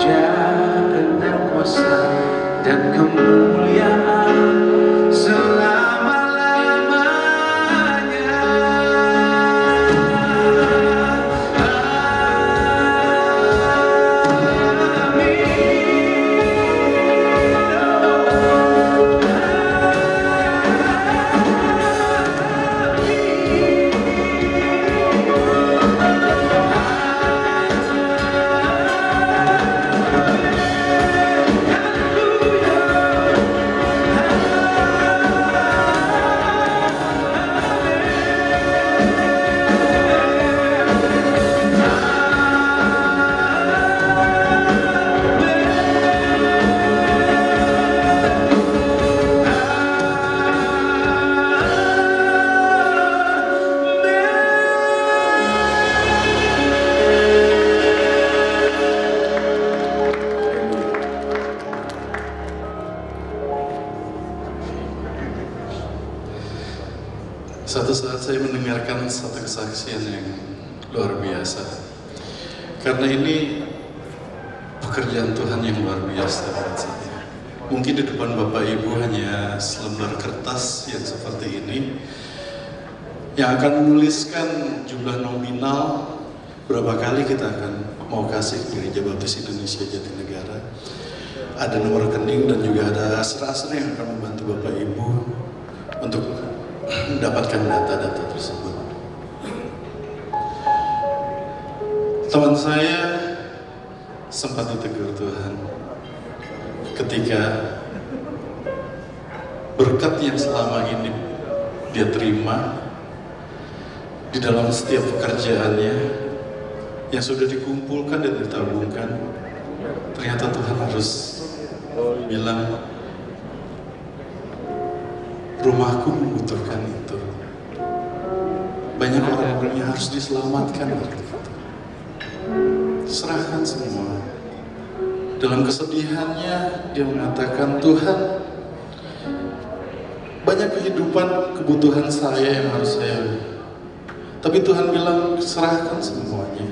dan kuasa dan kemuliaan selama-lamanya. Satu saat saya mendengarkan satu kesaksian yang luar biasa. Karena ini pekerjaan Tuhan yang luar biasa buat saya. Mungkin di depan Bapak Ibu hanya selembar kertas yang seperti ini, yang akan menuliskan jumlah nominal berapa kali kita akan mau kasih ke Gereja Baptis Indonesia Jatinegara. Ada nomor rekening dan juga ada asra-asra yang akan membantu Bapak Ibu untuk mendapatkan data-data tersebut. Teman saya sempat ditegur Tuhan ketika berkat yang selama ini dia terima di dalam setiap pekerjaannya yang sudah dikumpulkan dan ditabungkan, ternyata Tuhan harus bilang, rumahku membutuhkan itu. Banyak orang-orang yang harus diselamatkan dari itu. Serahkan semua. Dalam kesedihannya dia mengatakan, Tuhan, banyak kehidupan kebutuhan saya yang harus saya. Tapi Tuhan bilang, serahkan semuanya.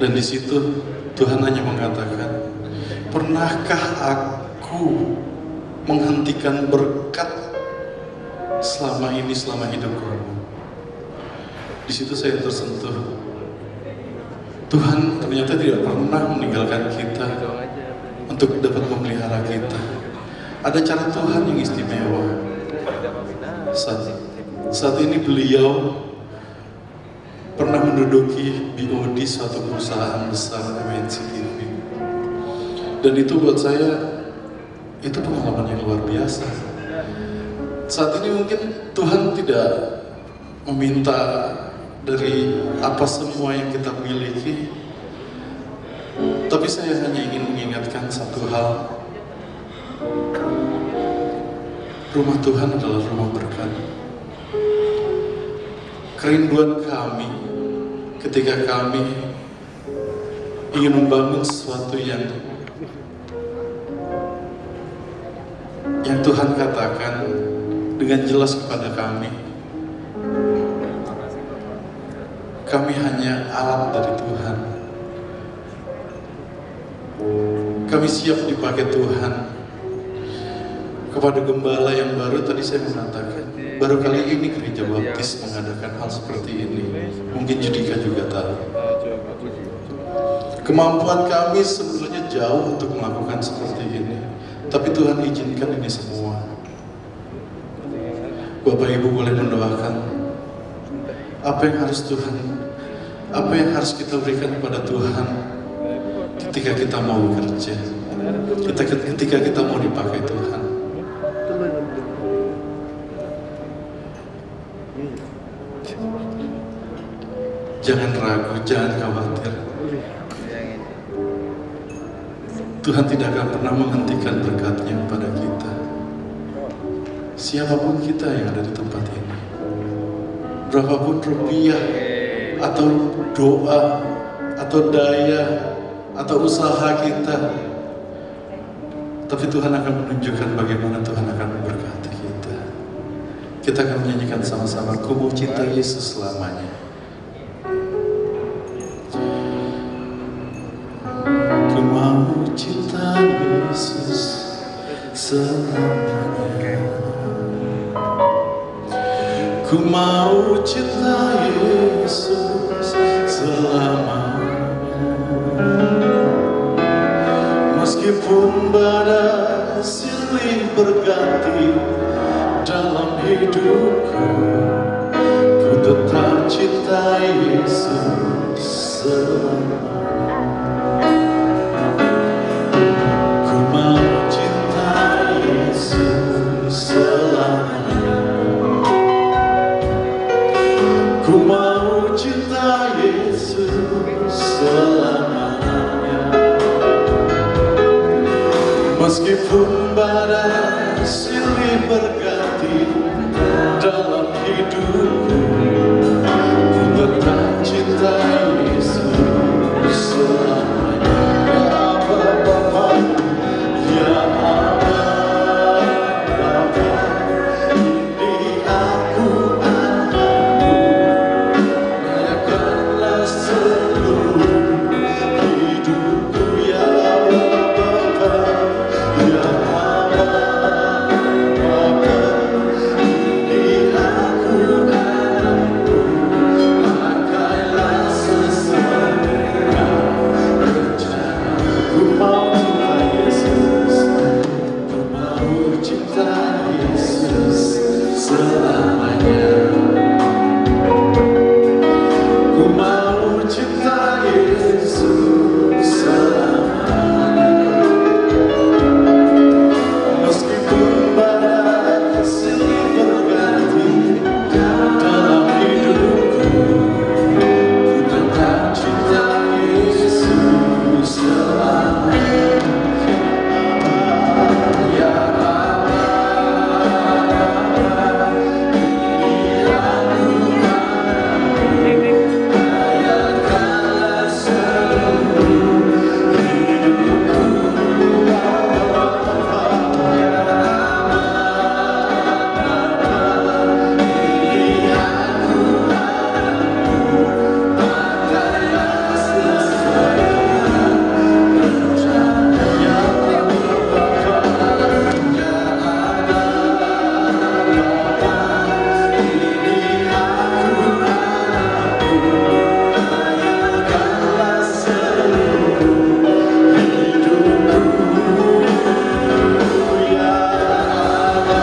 Dan di situ Tuhan hanya mengatakan, pernahkah aku menghentikan berkat selama ini, selama hidupku? Di situ saya tersentuh. Tuhan ternyata tidak pernah meninggalkan kita untuk dapat memelihara kita. Ada cara Tuhan yang istimewa. Saat ini beliau pernah menduduki BOD suatu perusahaan besar MNC TV. Dan itu buat saya itu pengalaman yang luar biasa. Saat ini mungkin Tuhan tidak meminta dari apa semua yang kita miliki, tapi saya hanya ingin mengingatkan satu hal. Rumah Tuhan adalah rumah berkat. Kerinduan kami ketika kami ingin membangun sesuatu yang Tuhan katakan dengan jelas kepada kami. Kami hanya alat dari Tuhan. Kami siap dipakai Tuhan. Kepada gembala yang baru tadi saya mengatakan, baru kali ini Gereja Baptis mengadakan hal seperti ini. Mungkin Judika juga tahu. Kemampuan kami sebenarnya jauh untuk melakukan seperti ini. Tapi Tuhan izinkan ini semua. Bapak Ibu boleh mendoakan apa yang harus kita berikan kepada Tuhan ketika kita mau bekerja, ketika kita mau dipakai Tuhan. Jangan ragu, jangan khawatir. Tuhan tidak akan pernah menghentikan berkat-Nya kepada kita. Siapapun kita yang ada di tempat ini, berapapun rupiah atau doa atau daya atau usaha kita, tapi Tuhan akan menunjukkan bagaimana Tuhan akan memberkati kita. Kita akan menyanyikan sama-sama, Ku mau cinta Yesus selamanya. cinta Yesus selamanya. Ku mau cinta Yesus selamanya. Meskipun badai silih berganti dalam hidupku, ku tetap cinta Yesus selamanya. Ku mau cinta Yesus selamanya. Ku mau cinta Yesus selamanya. Meskipun badai silih berganti dalam hidupku, ku tetap cinta Yesus selamanya. Ya Aba Bapa, ya Aba Bapa, ini aku anakmu, layakanlah seluruh hidupku. Ya Aba Bapa, ya Aba Bapa, ini aku anakmu, pakailah sesuai rencana. Ku mau cinta Yesus, ku mau cinta Yesus selamanya. Ku mau cinta Yesus selamanya. Meskipun badai silih berganti dalam hidupku, ku tetap cinta Yesus selamanya. Ya Aba, ini aku anakmu, layakanlah seluruh hidupku. Ini aku anakmu, pakailah sesuai rencana. Ya Aba Bapa, ya Aba Bapa, ini aku anakmu, layakanlah seluruh hidupku. Ya Aba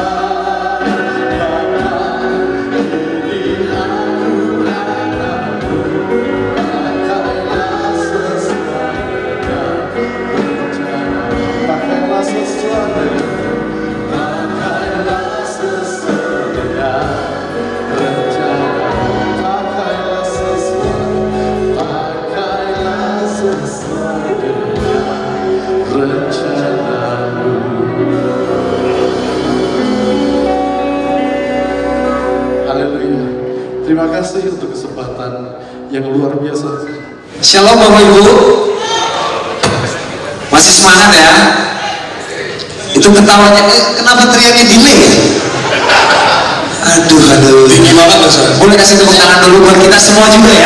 Bapa, ini aku anakmu, pakailah sesuai rencana. Pakailah sesuai, pakailah sesuai rencana. Pakailah sesuai, pakailah sesuai rencanamu. Haleluya. Terima kasih untuk kesempatan yang luar biasa. Shalom Bapak Ibu. Masih semangat ya? Itu ketawanya, kenapa teriaknya delay ya? Aduh. Tinggi banget loh, Sir. Boleh kasih tepuk tangan dulu buat kita semua juga ya?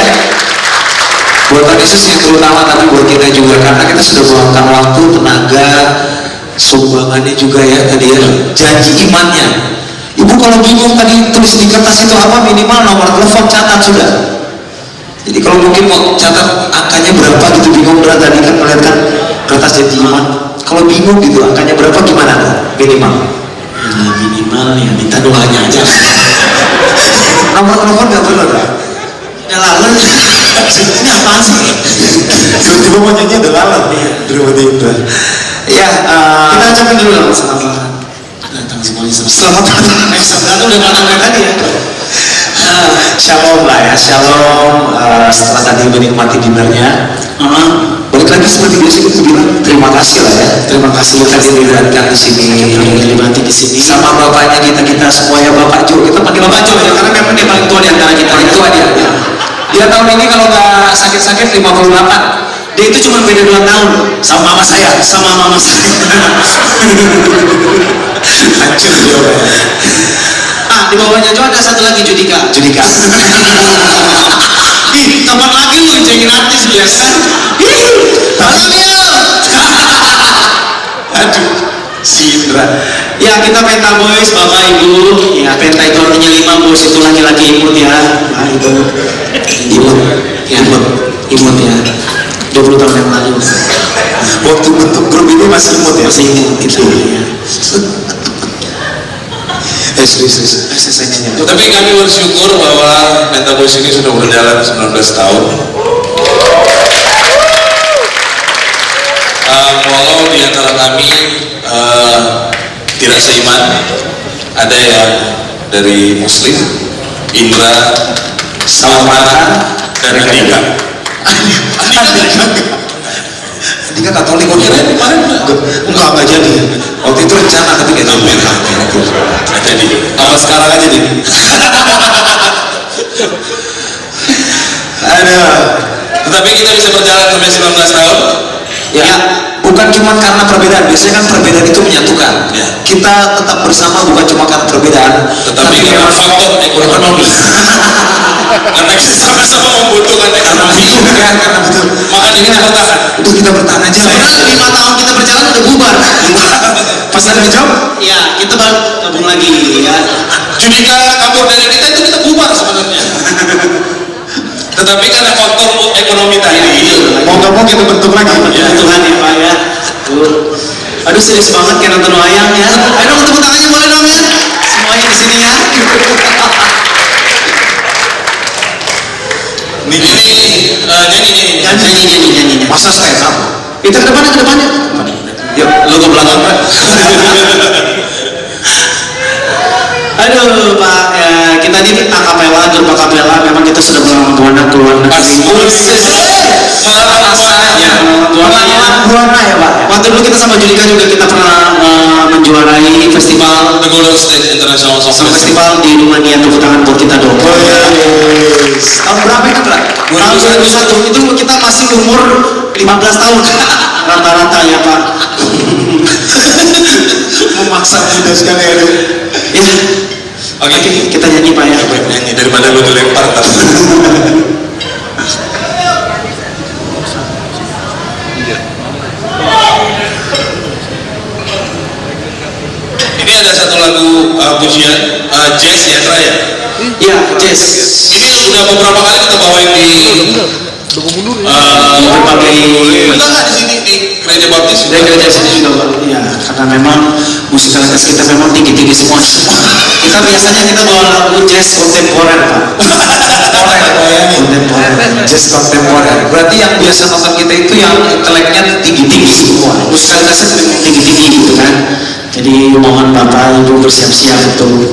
Buat Tuhan Yesus yang terutama, tapi buat kita juga. Karena kita sudah meluangkan waktu, tenaga, sumbangannya juga ya tadi ya. Janji imannya. Ibu kalau bingung tadi tulis di kertas itu apa, minimal nomor telepon catat sudah. Jadi kalau mungkin mau catat angkanya berapa gitu, bingung berat tadi kan melihatkan kertas janji iman. Kalau bingung gitu angkanya berapa gimana tuh minimal? Ya, minimal ya minta doanya aja. Nomor telepon nggak perlu dah. Udah lalu. Ini apaan sih? Tiba-tiba mau nyanyi udah lalu. Tiba-tiba. Ya, kita ucapkan dulu lah selamat datang semuanya. Selamat datang. Selamat udah datang dari tadi ya. Shalom lah ya, shalom. Setelah tadi menikmati dinernya, balik lagi seperti biasa kita bilang terima kasih lah ya. Terima kasih kita dilihatkan di sini, menikmati di sini sama bapaknya kita semua ya, Bapak Jo. Kita panggil Bapak Jo ya, karena memang dia paling tua di antara kita. Paling tua dia. Dia tahun ini kalau nggak sakit-sakit 58. Dia itu cuma beda 2 tahun sama mama saya. Hancur jawabannya. Di bawahnya Jo ada satu lagi Judika. Ih, kapan lagi lu cengin artis biasa? Halo Leo. kita Penta Boys, Bapak Ibu. Ya, Penta itu artinya 5, Boys itu laki-laki imut ya. Nah, itu imut ya. 20 tahun yang lalu. Waktu bentuk grup ini masih imut ya? Masih imut kita ya. Serius. Tapi kami bersyukur bahwa Penta Boys ini sudah berjalan 19 tahun. Walau di antara kami tidak seiman, ada yang dari Muslim, Indra, Salmana, dan Andika. Andika Katolik, kok kira kemarin? Enggak jadi. Waktu itu rencana tapi nggak jadi. Nggak jadi. Apa sekarang aja nih? Tetapi kita bisa berjalan sampai 19 tahun. Ya, bukan cuma karena perbedaan. Biasanya kan perbedaan itu menyatukan. Ya. Kita tetap bersama bukan cuma karena perbedaan, Tetapi karena faktor ekonomi. Karena kita sama-sama membutuhkan ekonomi. Ya, karena betul. Makanya kita bertahan. Udah kita bertahan aja. Sebenarnya 5 tahun kita berjalan udah bubar. Pas ada job, ya kita baru gabung lagi ya. Judika kabur dari kita itu kita bubar sebenarnya. Tetapi karena faktor ekonomi tadi, mau gak mau kita bentuk lagi. Ya Tuhan ya Pak ya. Aduh serius banget kayak nonton wayang ya. Ayo dong tepuk tangannya boleh dong ya. Semuanya di sini ya. Nyanyi. Masa stand up? Itu ke depannya. Yuk, lu ke belakang Pak. Aduh Pak, ya, kita ini akapela, grup akapela. Memang kita sudah melawan Buana ke luar negeri. Melawan Buana ya Pak. Waktu dulu kita sama Judika juga kita pernah menjuarai festival The Golden State International Song Festival di Rumania. Tepuk tangan buat kita dong. Tahun berapa itu Pak? Tahun 2001. Itu kita masih umur 15 tahun rata-rata ya Pak. Memaksa muda sekali ya. Ya. Oke, kita nyanyi Pak ya. Nyanyi daripada lu dilempar tar. Ini ada satu lagu pujian jazz ya Tra ya? Iya, jazz. Ini sudah beberapa kali kita bawain di berbagai enggak di sini di gereja baptis. Dari gereja sini juga ya, karena memang musikalitas kita memang tinggi-tinggi semua. Kita biasanya kita bawa lagu jazz kontemporer Pak. Kontemporer, jazz kontemporer. Berarti yang biasa nonton kita itu yang inteleknya tinggi-tinggi semua. Musikalitasnya tinggi-tinggi gitu kan. Jadi mohon Bapak Ibu bersiap-siap untuk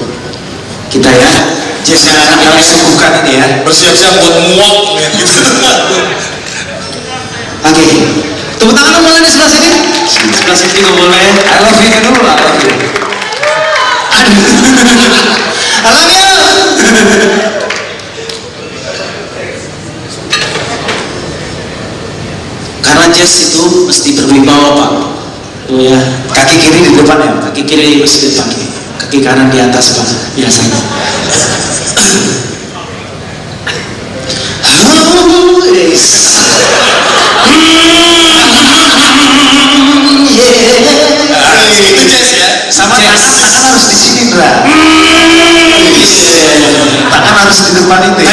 kita ya. Jazz yang kami suguhkan ini ya. Bersiap-siap buat muak gitu. Oke. Tepuk tangan boleh di sebelah sini? Sebelah sini juga boleh. I love you dulu lah. I love you. Karena jazz itu mesti berwibawa Pak. Tuh ya, kaki kiri di depan ya, kaki kiri mesti di depan, kaki kanan di atas Pak, biasanya. Itu jazz ya? Sama tangan harus di sini Indra. Tangan harus di depan itu ya.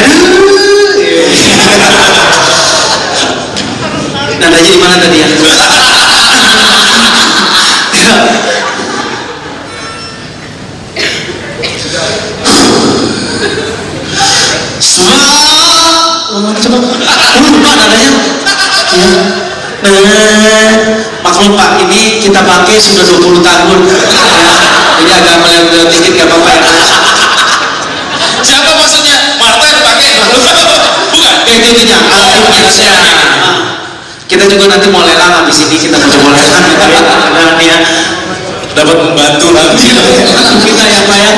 Nadanya di mana tadi ya? Coba lupa nadanya ya. Maklum Pak, ini kita pakai sudah 20 tahun ya. Jadi agak melebar dikit gak apa-apa ya. Siapa maksudnya? Martin pakai? Bukan? Itu alatnya. Kita juga nanti mau lelang habis ini, kita mau coba lelang ya. Dapat membantu nanti. Kita ya Pak ya.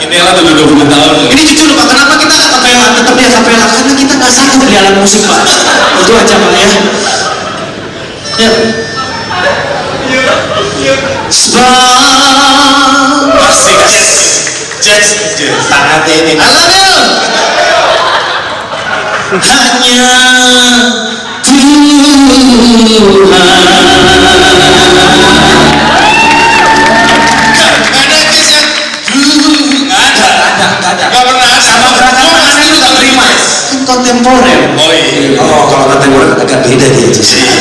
Ini lah 20 tahun. Ini jujur Pak, kenapa kita akapela, tetap di akapela? Karena kita nggak sanggup di alam musik Pak. Itu aja Pak ya. Ya. Sebab Asik jazz. tangan ini. I love you. Hanya Tuhan. contemporer. Oh iya. Oh, kalau contemporer agak beda dia.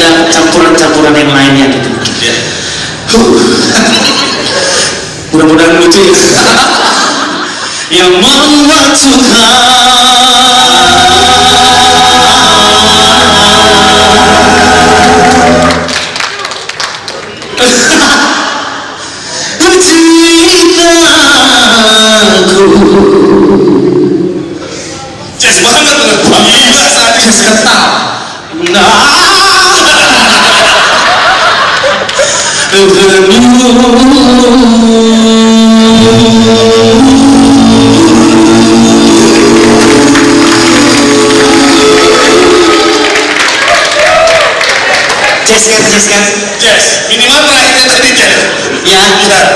Ada campuran-campuran yang lainnya gitu. Iya. Mudah-mudahan lucu ya. Yang membuat Jazz banget loh. Gila saat jazz kental. Jazz kan? Jazz. Minimal terakhirnya tadi jazz. Ya, Bentar.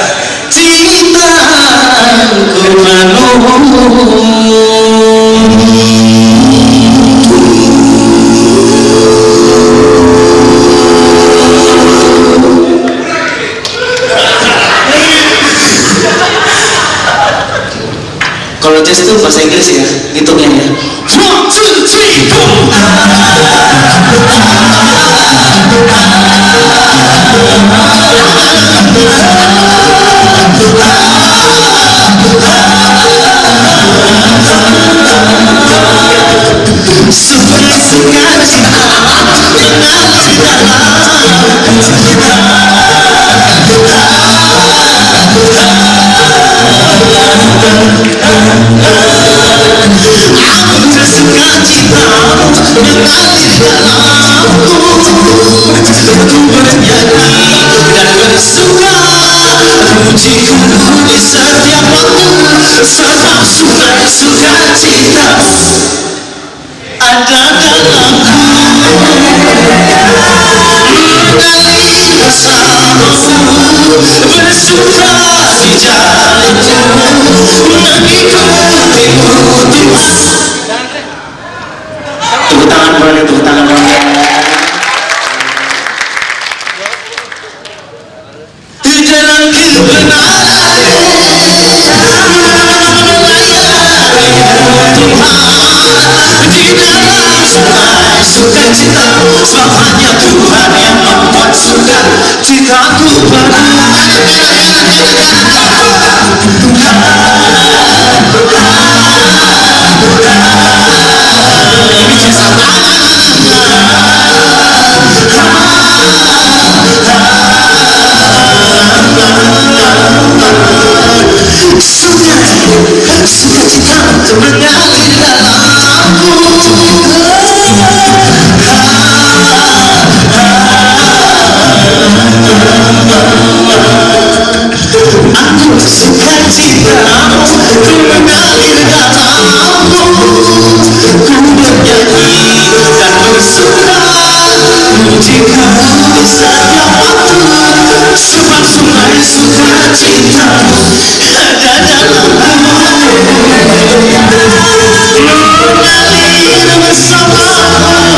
cintaku kalau jazz itu bahasa Inggris ya, hitungnya ya. 1, 2, 3, go! Tepuk tangan boleh, tepuk tangan boleh. Di dalam kebenaran di dalam sukacita, sebab hanya Tuhan yang membuat sukacitaku sukacita mengalir dalamku. Aku sukacitamu mengalir dalamku. Ku bernyanyi dan bersorak, pujiku di setiap waktu, sebab sungai sukacitamu ada dalamku. Mengalir bersamamu,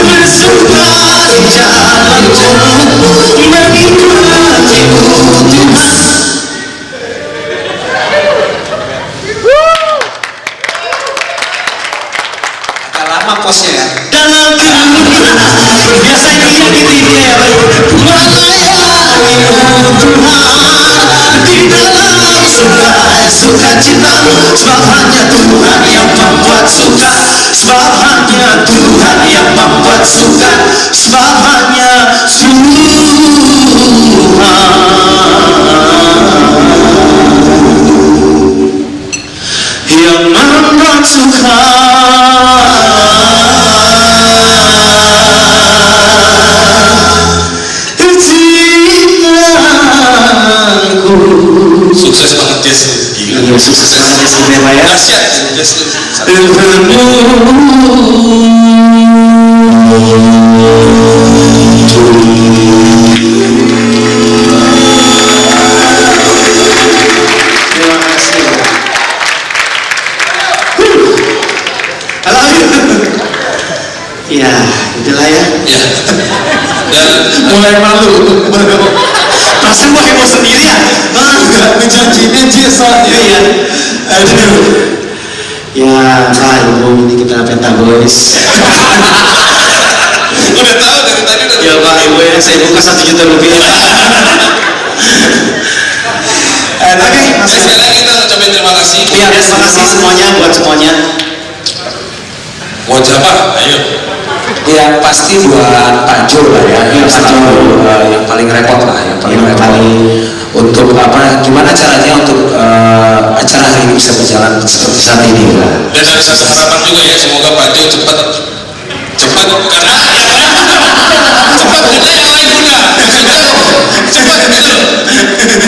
bersuka di jalanku, mengikutimu Tuhan. Agak lama posnya ya. Dalam kemuliaan, biasanya gitu dia ya. Melayanimu Tuhan, di dalam sukacitamu, sebab hanya Tuhan yang membuat suka, sebab hanya Tuhan yang membuat suka, sebab hanya Tuhan yang membuat suka. Sukses banget jazz. Gila, sukses banget jazz ini Pak ya. Dahsyat jazz. Terima kasih. Halo. Ya, itulah ya. Ya. Dan Mulai malu. Perasaan gue heboh sendiri ya. Enggak, menjanjinya jazz soalnya ya. Aduh. Ya, Pak Ibu, ini kita Pentaboys. Udah tahu dari tadi udah. Ya Pak Ibu ya, saya buka 1 juta rupiah. Oke, Sekali lagi kita ucapin terima kasih. Iya, terima kasih semuanya buat semuanya. Buat siapa? Ayo. Ya pasti buat Pak Jo lah ya, yang selalu yang paling repot lah, yang paling repot untuk apa, gimana caranya untuk acara hari ini bisa berjalan seperti saat ini lah. Dan ada satu harapan juga ya, semoga Pak Jo cepat karena cepat kerja yang lain juga, maksudnya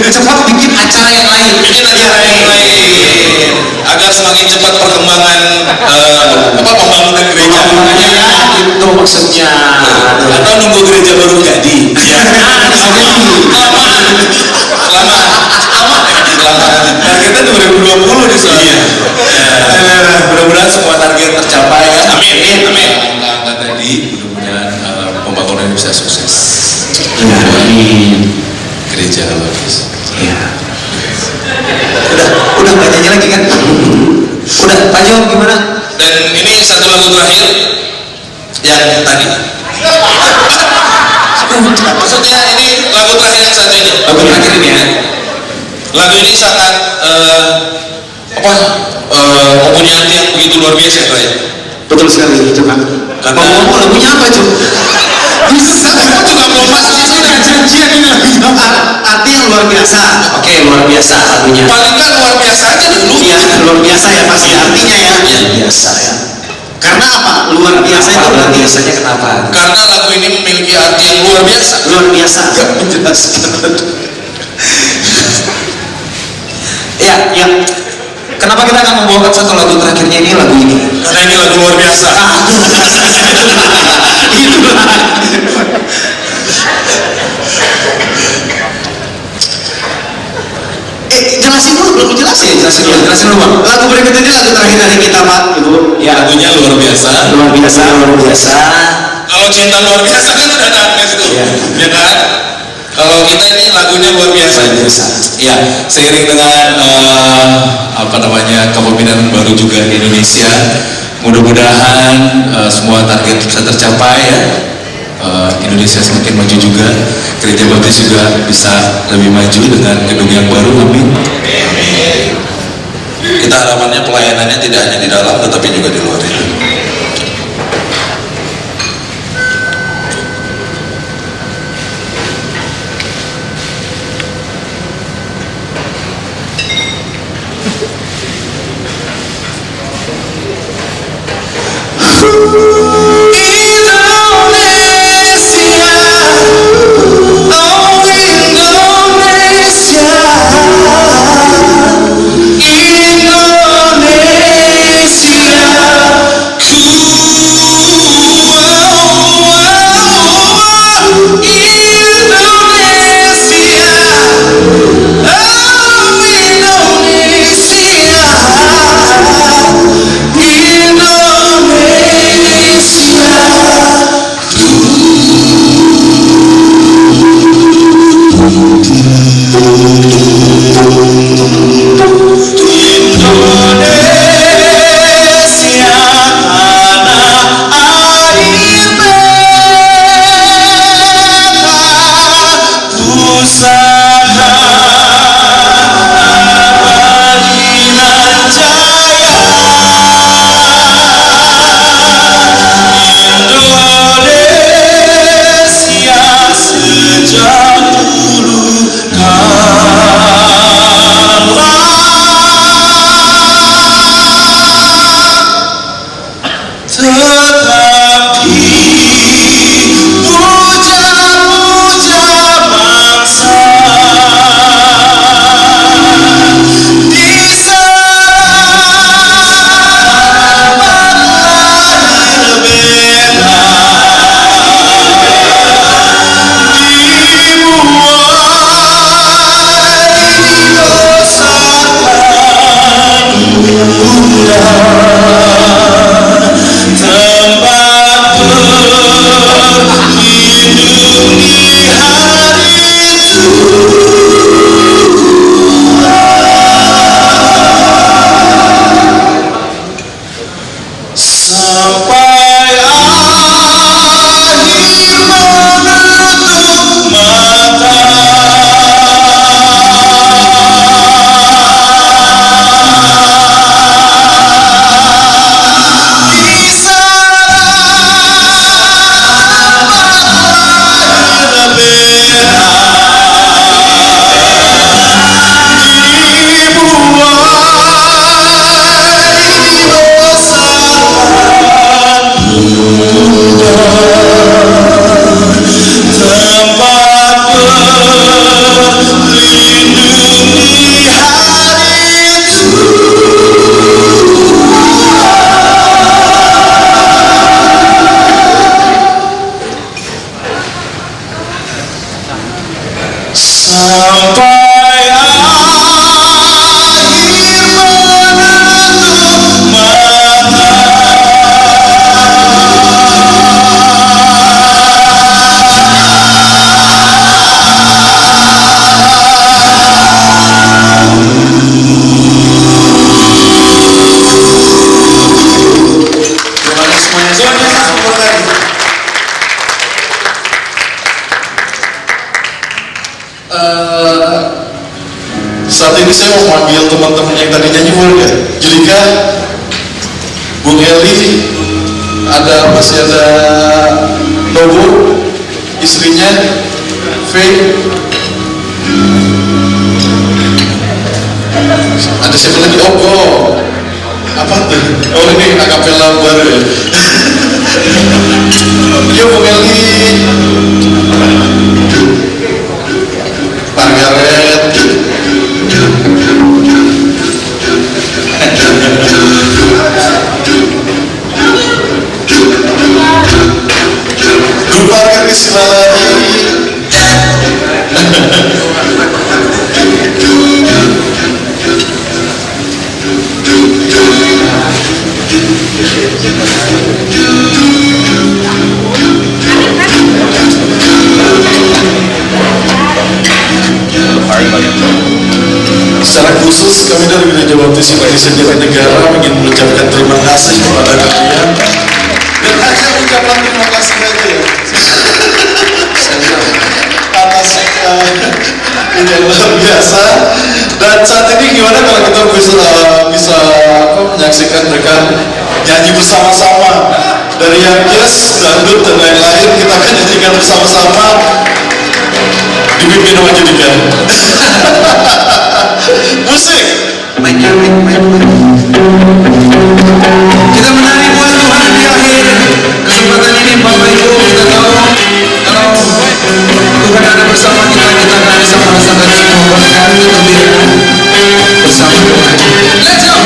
cepat bikin acara yang lain, agar semakin cepat perkembangan pembangunan gereja. Itu maksudnya. Atau nunggu gereja baru jadi. Lama. Targetnya 2020 nih soalnya. Mudah-mudahan semua target tercapai ya. Amin. Angka tadi mudah-mudahan pembangunan bisa sukses. Amin. Gereja bagus. Iya. Udah nggak nyanyi lagi kan? Udah, Pak Jo gimana? Dan ini satu lagu terakhir yang tadi. Maksudnya ini lagu terakhir yang satu ini. Lagu terakhir ini ya. Lagu ini sangat mempunyai arti yang begitu luar biasa ya. Betul sekali, coba. Ngomong lagunya apa Jo? Kamu juga belum masuk di sini. Janjian ini lagunya arti yang luar biasa. Oke, luar biasa lagunya. Paling kan luar biasa aja dulu. Iya, luar biasa ya pasti artinya ya. Luar biasa ya. Karena apa? Luar biasa itu Luar berarti biasanya kenapa? Karena lagu ini memiliki arti yang luar biasa. Luar biasa. Gak menjelaskan. Ya. Kenapa kita akan membawakan satu lagu terakhirnya ini lagu ini? Karena ini lagu luar biasa. Jelasin dulu, belum jelasin. Jelasin dulu Bang. Lagu berikut ini lagu terakhir dari kita Pak Ibu. Ya, lagunya luar biasa. Luar biasa. Kalau cinta luar biasa kan udah ada artinya situ, ya kan? Kalau kita ini lagunya luar biasa. Ya, seiring dengan kepemimpinan baru juga di Indonesia, mudah-mudahan semua target bisa tercapai ya. Indonesia semakin maju juga, gereja baptis juga bisa lebih maju dengan gedung yang baru. Amin. Kita harapannya pelayanannya tidak hanya di dalam tetapi juga di luar itu. Tempat sampai akhir menentu saat ini saya mau panggil teman-teman yang tadi nyanyi, boleh nggak? Judika, Bung Eli, masih ada Tobo, istrinya, Faye, ada siapa lagi? Oh, apa tuh? Oh ini akapela baru ya. Yuk Bung Eli, Margaret, grup parkir di sini lagi. Secara khusus kami dari Gereja Baptis Indonesia Jatinegara ingin mengucapkan terima kasih kepada kalian, dan hanya ucapan terima kasih saja ya atas ini yang luar biasa. Dan saat ini gimana kalau kita bisa menyaksikan mereka nyanyi bersama-sama, dari yang jazz, dangdut dan lain-lain kita akan nyanyikan bersama-sama dipimpin sama Judika. Musik. Kita menari buat Tuhan di akhir kesempatan ini, Bapak Ibu. Kita tahu kalau Tuhan ada bersama kita, kita akan bisa merasakan semua berkat kegembiraan bersama Tuhan. Let's go.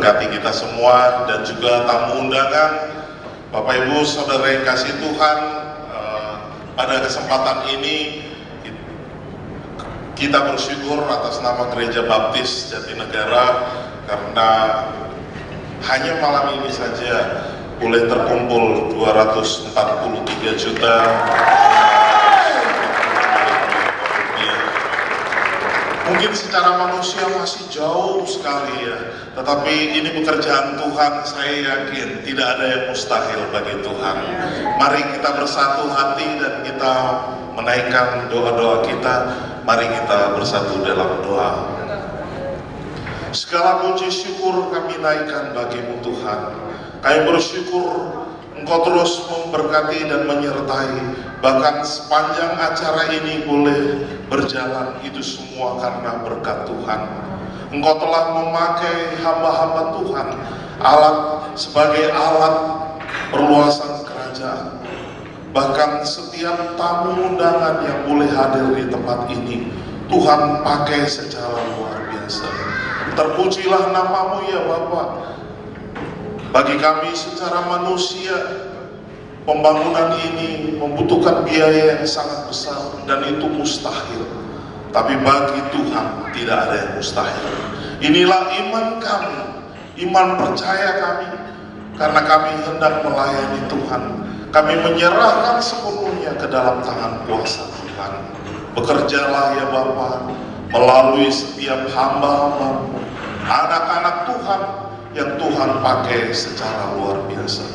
memberkati kita semua dan juga tamu undangan, Bapak Ibu Saudara yang kasih Tuhan. Pada kesempatan ini kita bersyukur atas nama Gereja Baptis Jatinegara karena hanya malam ini saja boleh terkumpul 243 juta. Mungkin secara manusia masih jauh sekali ya, tetapi ini pekerjaan Tuhan. Saya yakin tidak ada yang mustahil bagi Tuhan. Mari kita bersatu hati dan kita menaikkan doa-doa kita. Mari kita bersatu dalam doa. Segala puji syukur kami naikkan bagimu Tuhan. Kami bersyukur Engkau terus memberkati dan menyertai. Bahkan sepanjang acara ini boleh berjalan, itu semua karena berkat Tuhan. Engkau telah memakai hamba-hamba Tuhan sebagai alat perluasan kerajaan. Bahkan setiap tamu undangan yang boleh hadir di tempat ini, Tuhan pakai secara luar biasa. Terpujilah namamu ya Bapa. Bagi kami secara manusia, pembangunan ini membutuhkan biaya yang sangat besar dan itu mustahil. Tapi bagi Tuhan tidak ada yang mustahil. Inilah iman kami, iman percaya kami, karena kami hendak melayani Tuhan. Kami menyerahkan sepenuhnya ke dalam tangan kuasa Tuhan. Bekerjalah ya Bapa melalui setiap hamba-hamba, anak-anak Tuhan yang Tuhan pakai secara luar biasa.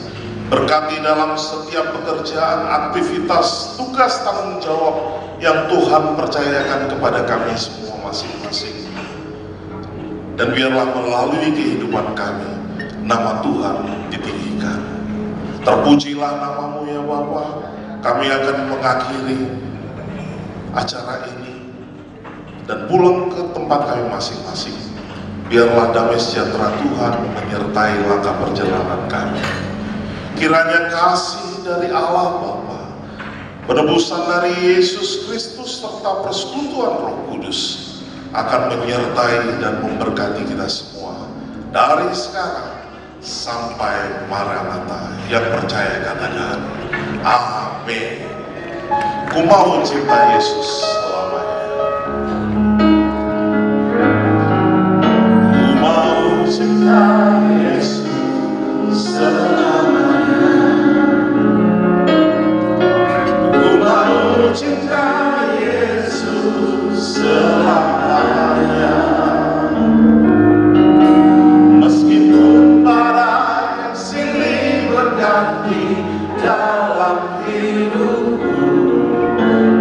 Berkati dalam setiap pekerjaan, aktivitas, tugas, tanggung jawab yang Tuhan percayakan kepada kami semua masing-masing. Dan biarlah melalui kehidupan kami, nama Tuhan ditinggikan. Terpujilah namamu ya Bapa. Kami akan mengakhiri acara ini dan pulang ke tempat kami masing-masing. Biarlah damai sejahtera Tuhan menyertai langkah perjalanan kami. Kiranya kasih dari Allah Bapa, penebusan dari Yesus Kristus serta persekutuan Roh Kudus akan menyertai dan memberkati kita semua dari sekarang sampai Maranatha. Yang percaya katakan amin. Ku mau cinta Yesus selamanya. Ku mau cinta Yesus selamanya. Ku mau cinta Yesus selamanya. Meskipun badai silih berganti dalam hidupku,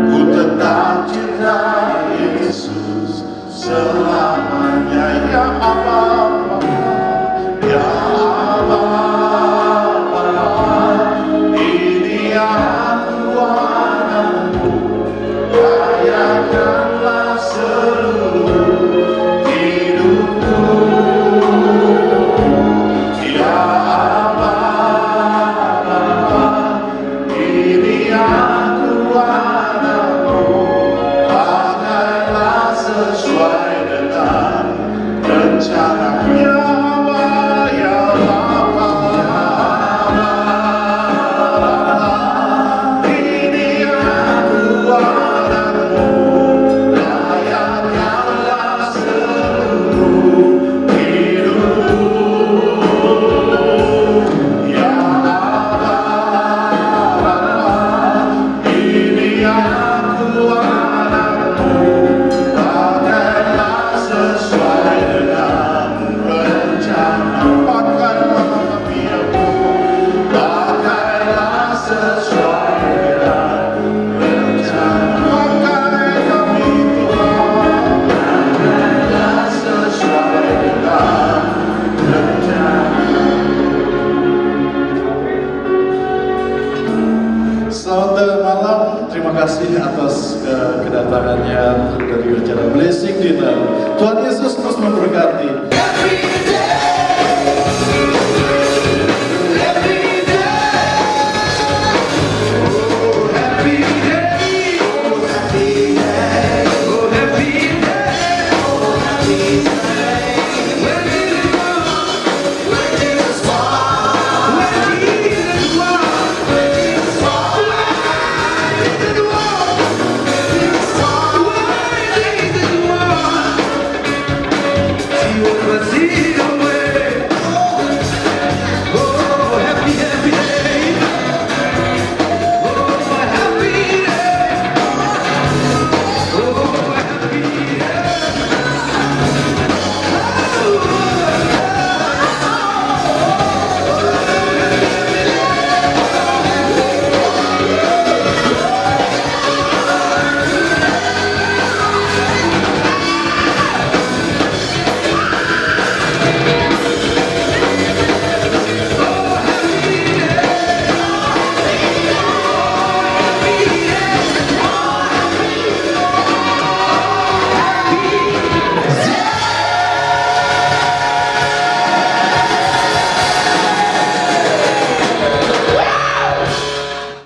ku tetap cinta Yesus selamanya. Ya Allah, ya Allah, ini aku anakmu, layakanlah seluruh hidupku. Ya Allah, ini aku anakmu, pakailah sesuai dengan rencananya. Selamat malam, terima kasih atas kedatangannya dari acara Blessing Dinner. Tuhan Yesus